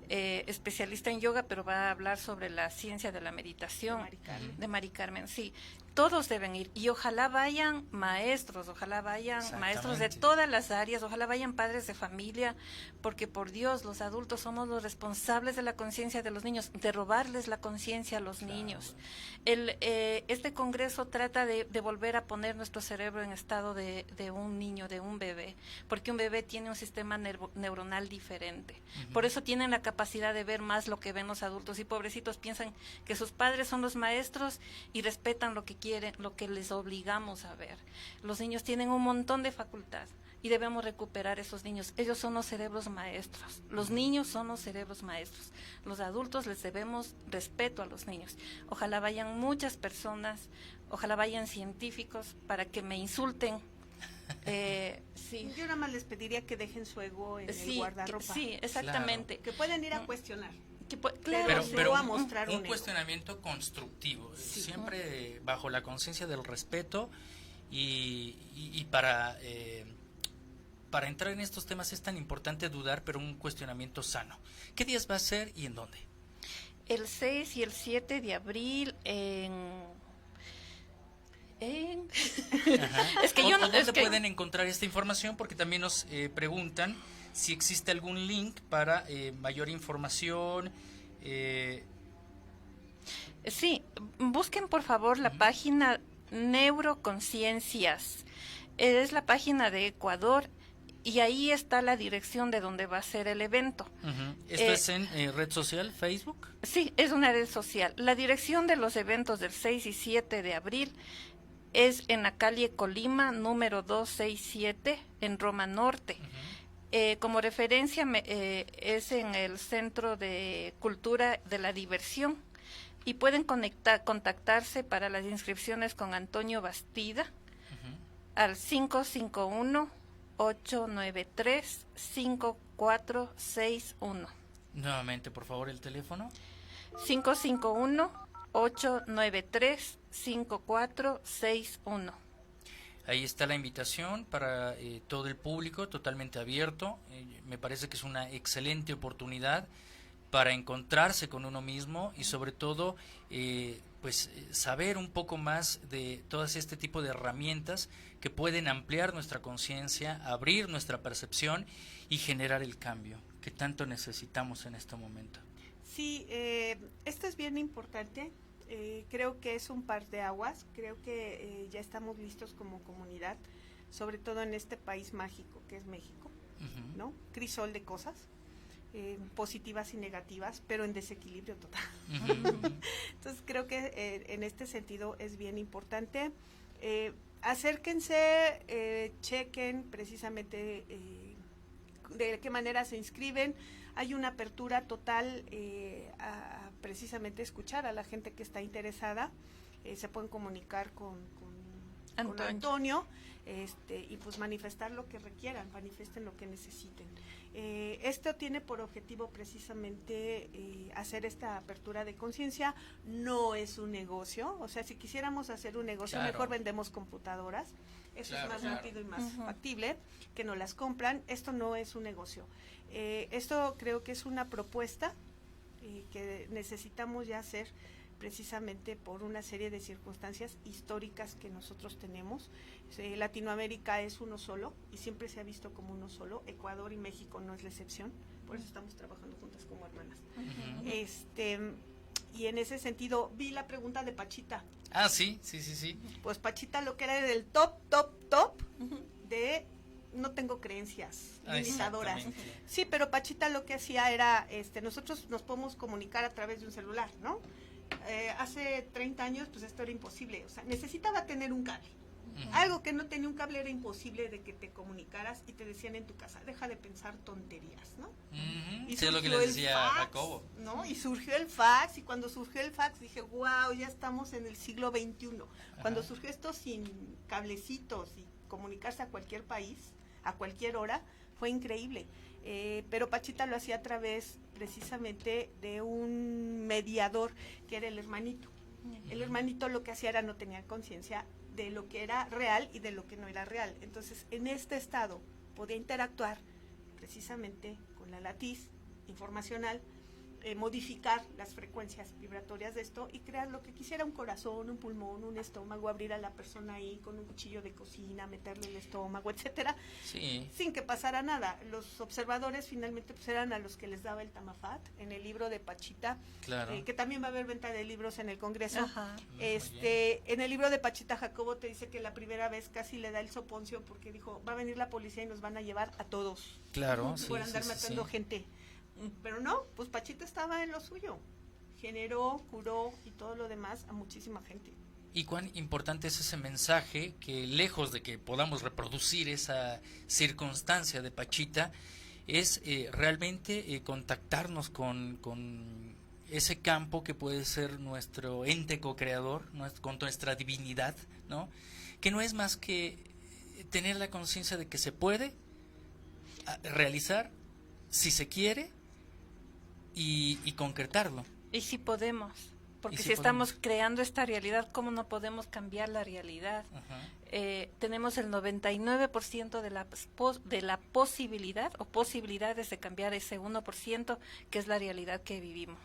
especialista en yoga, pero va a hablar sobre la ciencia de la meditación. De Mari Carmen. De Mari Carmen, sí. Todos deben ir y ojalá vayan maestros, ojalá vayan maestros de Exactamente. todas las áreas, ojalá vayan padres de familia, porque por Dios, los adultos somos los responsables de la conciencia de los niños, de robarles la conciencia a los niños. Este congreso trata de volver a poner nuestro cerebro en estado de un niño, de un bebé, porque un bebé tiene un sistema neuronal diferente. Por eso tienen la capacidad de ver más lo que ven los adultos, y pobrecitos piensan que sus padres son los maestros y respetan lo que quieren, lo que les obligamos a ver. Los niños tienen un montón de facultad y debemos recuperar esos niños. Ellos son los cerebros maestros. Los niños son los cerebros maestros. Los adultos les debemos respeto a los niños. Ojalá vayan muchas personas, ojalá vayan científicos para que me insulten. Sí. Yo nada más les pediría que dejen su ego en el Sí, guardarropa. sí, exactamente. Que pueden ir a cuestionar. Claro, pero, sí. pero a mostrar un un ego. cuestionamiento constructivo, Sí. siempre bajo la conciencia del respeto y para entrar en estos temas es tan importante dudar, pero un cuestionamiento sano. ¿Qué días va a ser y en dónde? El 6 y el 7 de abril Ajá. Es que yo no... ¿Dónde es que... pueden encontrar esta información? Porque también nos preguntan si existe algún link para mayor información. Sí, busquen por favor la página Neuroconciencias. Es la página de Ecuador y ahí está la dirección de donde va a ser el evento. ¿Esto es en red social, Facebook? Sí, es una red social. La dirección de los eventos del 6 y 7 de abril es en la calle Colima, número 267, en Roma Norte. Como referencia es en el Centro de Cultura de la Diversión y pueden contactarse para las inscripciones con Antonio Bastida al 551-893-5461. Nuevamente, por favor, el teléfono. 551-893-5461. Ahí está la invitación para todo el público, totalmente abierto. Me parece que es una excelente oportunidad para encontrarse con uno mismo y sobre todo saber un poco más de todas este tipo de herramientas que pueden ampliar nuestra conciencia, abrir nuestra percepción y generar el cambio que tanto necesitamos en este momento. Sí, esto es bien importante. Creo que es un parteaguas. Creo que ya estamos listos como comunidad, sobre todo en este país mágico que es México, ¿no? Crisol de cosas. Positivas y negativas, pero en desequilibrio total. Entonces creo que en este sentido es bien importante. Acérquense, chequen precisamente de qué manera se inscriben. Hay una apertura total a precisamente escuchar a la gente que está interesada. Se pueden comunicar con Antonio y pues manifestar lo que requieran, manifiesten lo que necesiten. Esto tiene por objetivo precisamente hacer esta apertura de conciencia. No es un negocio, o sea, si quisiéramos hacer un negocio, claro, mejor vendemos computadoras. Eso claro, es más claro, rápido y más factible, que no las compran. Esto no es un negocio. Esto creo que es una propuesta que necesitamos ya hacer precisamente por una serie de circunstancias históricas que nosotros tenemos. Latinoamérica es uno solo y siempre se ha visto como uno solo. Ecuador y México no es la excepción, por eso estamos trabajando juntas como hermanas. Y en ese sentido, vi la pregunta de Pachita. Ah, sí. Pues Pachita lo que era del top de no tengo creencias limitadoras. Sí, pero Pachita lo que hacía era, nosotros nos podemos comunicar a través de un celular, ¿no? Hace 30 años, pues esto era imposible. O sea, necesitaba tener un cable. Algo que no tenía un cable era imposible de que te comunicaras y te decían en tu casa, deja de pensar tonterías, ¿no? Y sí, es lo que les decía fax, Jacobo. ¿no? Y surgió el fax, y cuando surgió el fax dije, wow, ya estamos en el siglo XXI. Cuando surgió esto sin cablecitos y comunicarse a cualquier país, a cualquier hora, fue increíble. Pero Pachita lo hacía a través precisamente de un mediador que era el hermanito. El hermanito lo que hacía era no tenía conciencia de lo que era real y de lo que no era real. Entonces, en este estado podía interactuar precisamente con la latiz informacional, modificar las frecuencias vibratorias de esto y crear lo que quisiera, un corazón, un pulmón, un estómago, abrir a la persona ahí con un cuchillo de cocina, meterle el estómago, etcétera, sin que pasara nada. Los observadores finalmente pues eran a los que les daba el tamafat en el libro de Pachita, que también va a haber venta de libros en el Congreso. En el libro de Pachita, Jacobo te dice que la primera vez casi le da el soponcio porque dijo, va a venir la policía y nos van a llevar a todos. Claro, por andar matando gente. Pero no, pues Pachita estaba en lo suyo, generó, curó y todo lo demás a muchísima gente. Y cuán importante es ese mensaje que lejos de que podamos reproducir esa circunstancia de Pachita, es realmente contactarnos con ese campo que puede ser nuestro ente co-creador, con nuestra divinidad, ¿no? Que no es más que tener la conciencia de que se puede realizar, si se quiere, y concretarlo. Y si podemos, porque si si estamos podemos. creando esta realidad, ¿cómo no podemos cambiar la realidad? Ajá. Tenemos el 99% de la posibilidad o posibilidades de cambiar ese 1% que es la realidad que vivimos.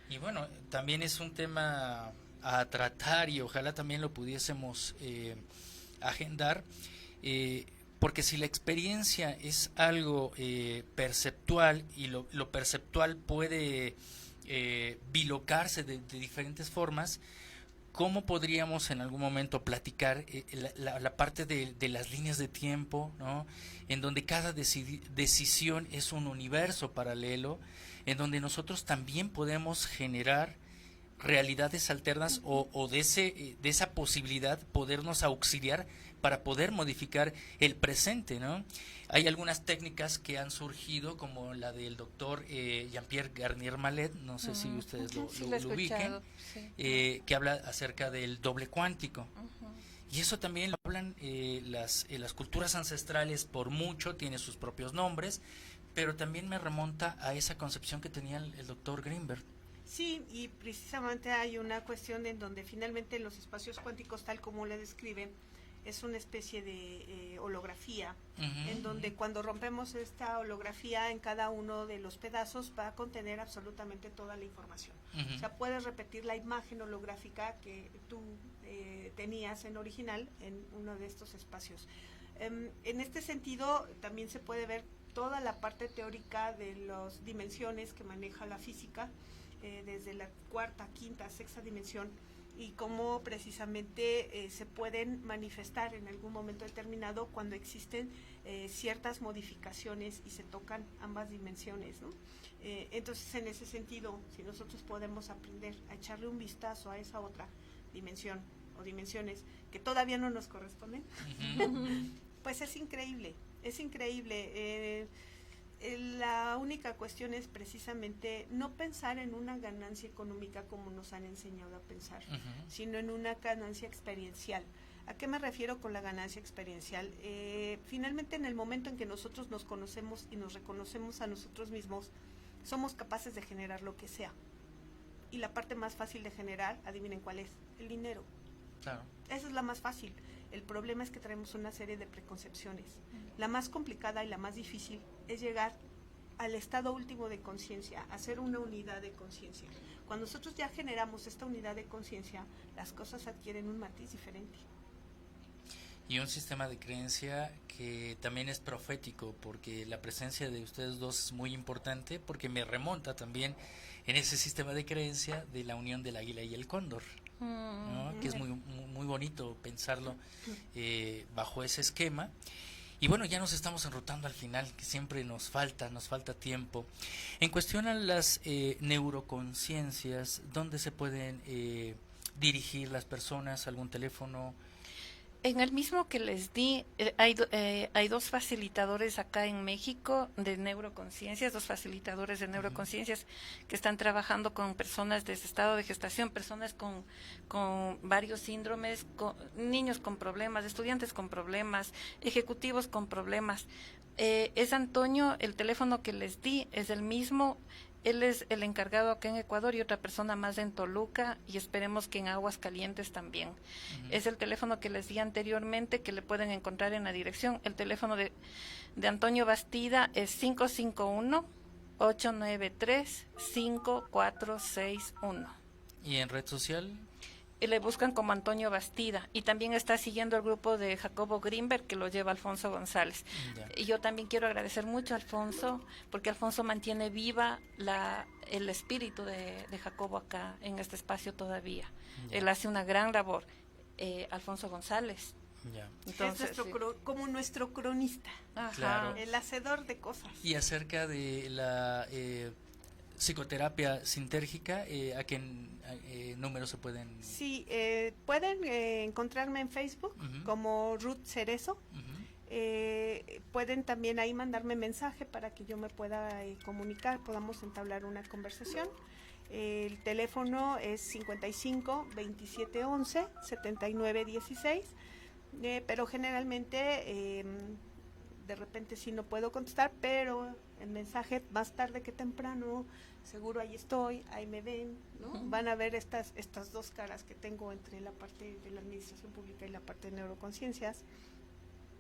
Y bueno, también es un tema a tratar y ojalá también lo pudiésemos agendar, porque si la experiencia es algo perceptual y lo perceptual puede bilocarse de diferentes formas, ¿cómo podríamos en algún momento platicar la parte de las líneas de tiempo, ¿no? En donde cada decisión es un universo paralelo, en donde nosotros también podemos generar realidades alternas o de esa posibilidad podernos auxiliar para poder modificar el presente, ¿no? Hay algunas técnicas que han surgido, como la del doctor Jean-Pierre Garnier-Mallet, no sé si ustedes lo ubiquen, sí. que habla acerca del doble cuántico. Y eso también lo hablan las culturas ancestrales por mucho, tiene sus propios nombres, pero también me remonta a esa concepción que tenía el doctor Greenberg. Sí, y precisamente hay una cuestión en donde finalmente los espacios cuánticos, tal como le describen, es una especie de holografía, en donde cuando rompemos esta holografía en cada uno de los pedazos va a contener absolutamente toda la información. O sea, puedes repetir la imagen holográfica que tú tenías en original en uno de estos espacios. En este sentido, también se puede ver toda la parte teórica de las dimensiones que maneja la física, desde la cuarta, quinta, sexta dimensión, y cómo precisamente se pueden manifestar en algún momento determinado cuando existen ciertas modificaciones y se tocan ambas dimensiones, ¿no? Entonces, en ese sentido, si nosotros podemos aprender a echarle un vistazo a esa otra dimensión o dimensiones que todavía no nos corresponden, pues es increíble, es increíble. La única cuestión es precisamente no pensar en una ganancia económica como nos han enseñado a pensar, sino en una ganancia experiencial. ¿A qué me refiero con la ganancia experiencial? Finalmente, en el momento en que nosotros nos conocemos y nos reconocemos a nosotros mismos, somos capaces de generar lo que sea. Y la parte más fácil de generar, adivinen cuál es, el dinero. Claro. Esa es la más fácil. El problema es que traemos una serie de preconcepciones. La más complicada y la más difícil es llegar al estado último de conciencia, hacer una unidad de conciencia. Cuando nosotros ya generamos esta unidad de conciencia, las cosas adquieren un matiz diferente. Y un sistema de creencia que también es profético, porque la presencia de ustedes dos es muy importante, porque me remonta también en ese sistema de creencia de la unión del águila y el cóndor, ¿no? Que es muy bonito pensarlo bajo ese esquema. Y bueno, ya nos estamos enrutando al final, que siempre nos falta tiempo. En cuestión a las neuroconciencias, ¿dónde se pueden dirigir las personas? ¿Algún teléfono? En el mismo que les di, hay dos facilitadores acá en México de neuroconciencias, que están trabajando con personas desde estado de gestación, personas con varios síndromes, niños con problemas, estudiantes con problemas, ejecutivos con problemas. Es Antonio, el teléfono que les di es el mismo. Él es el encargado acá en Ecuador y otra persona más en Toluca, y esperemos que en Aguascalientes también. Es el teléfono que les di anteriormente, que le pueden encontrar en la dirección. El teléfono de Antonio Bastida es 551-893-5461. ¿Y en red social? Le buscan como Antonio Bastida, y también está siguiendo el grupo de Jacobo Greenberg, que lo lleva Alfonso González. Y yo también quiero agradecer mucho a Alfonso, porque Alfonso mantiene viva el espíritu de Jacobo acá en este espacio todavía. Él hace una gran labor. Alfonso González. Entonces, es como nuestro cronista. Claro. El hacedor de cosas. Y acerca de la psicoterapia sintérgica, ¿a qué números se pueden...? Sí, pueden encontrarme en Facebook como Ruth Cerezo. Pueden también ahí mandarme mensaje para que yo me pueda comunicar, podamos entablar una conversación. El teléfono es 55 27 11 79 16, pero generalmente de repente sí no puedo contestar, pero el mensaje más tarde que temprano, seguro ahí estoy, ahí me ven, ¿no? Van a ver estas dos caras que tengo entre la parte de la administración pública y la parte de neuroconciencias.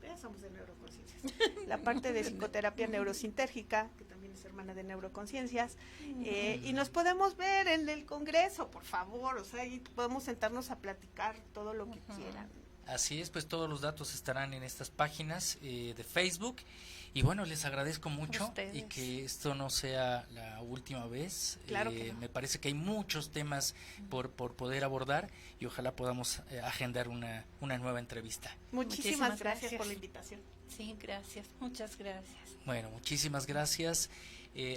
Ya somos de neuroconciencias. La parte de psicoterapia neurosintérgica, que también es hermana de neuroconciencias, y nos podemos ver en el congreso, por favor, o sea, y podemos sentarnos a platicar todo lo que quieran. Así es, pues todos los datos estarán en estas páginas de Facebook. Y bueno, les agradezco mucho y que esto no sea la última vez. Claro que no. Me parece que hay muchos temas por poder abordar y ojalá podamos agendar una nueva entrevista. Muchísimas gracias por la invitación. Sí, gracias, muchas gracias. Bueno, muchísimas gracias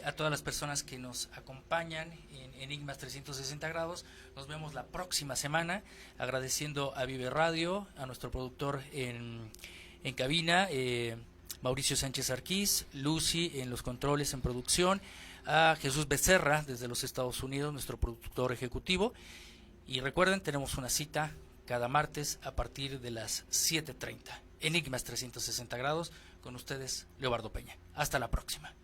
a todas las personas que nos acompañan en Enigmas 360 grados. Nos vemos la próxima semana, agradeciendo a Vive Radio, a nuestro productor en cabina, Mauricio Sánchez Arquís, Lucy en los controles en producción, a Jesús Becerra desde los Estados Unidos, nuestro productor ejecutivo. Y recuerden, tenemos una cita cada martes a partir de las 7:30. Enigmas 360 grados, con ustedes, Leobardo Peña. Hasta la próxima.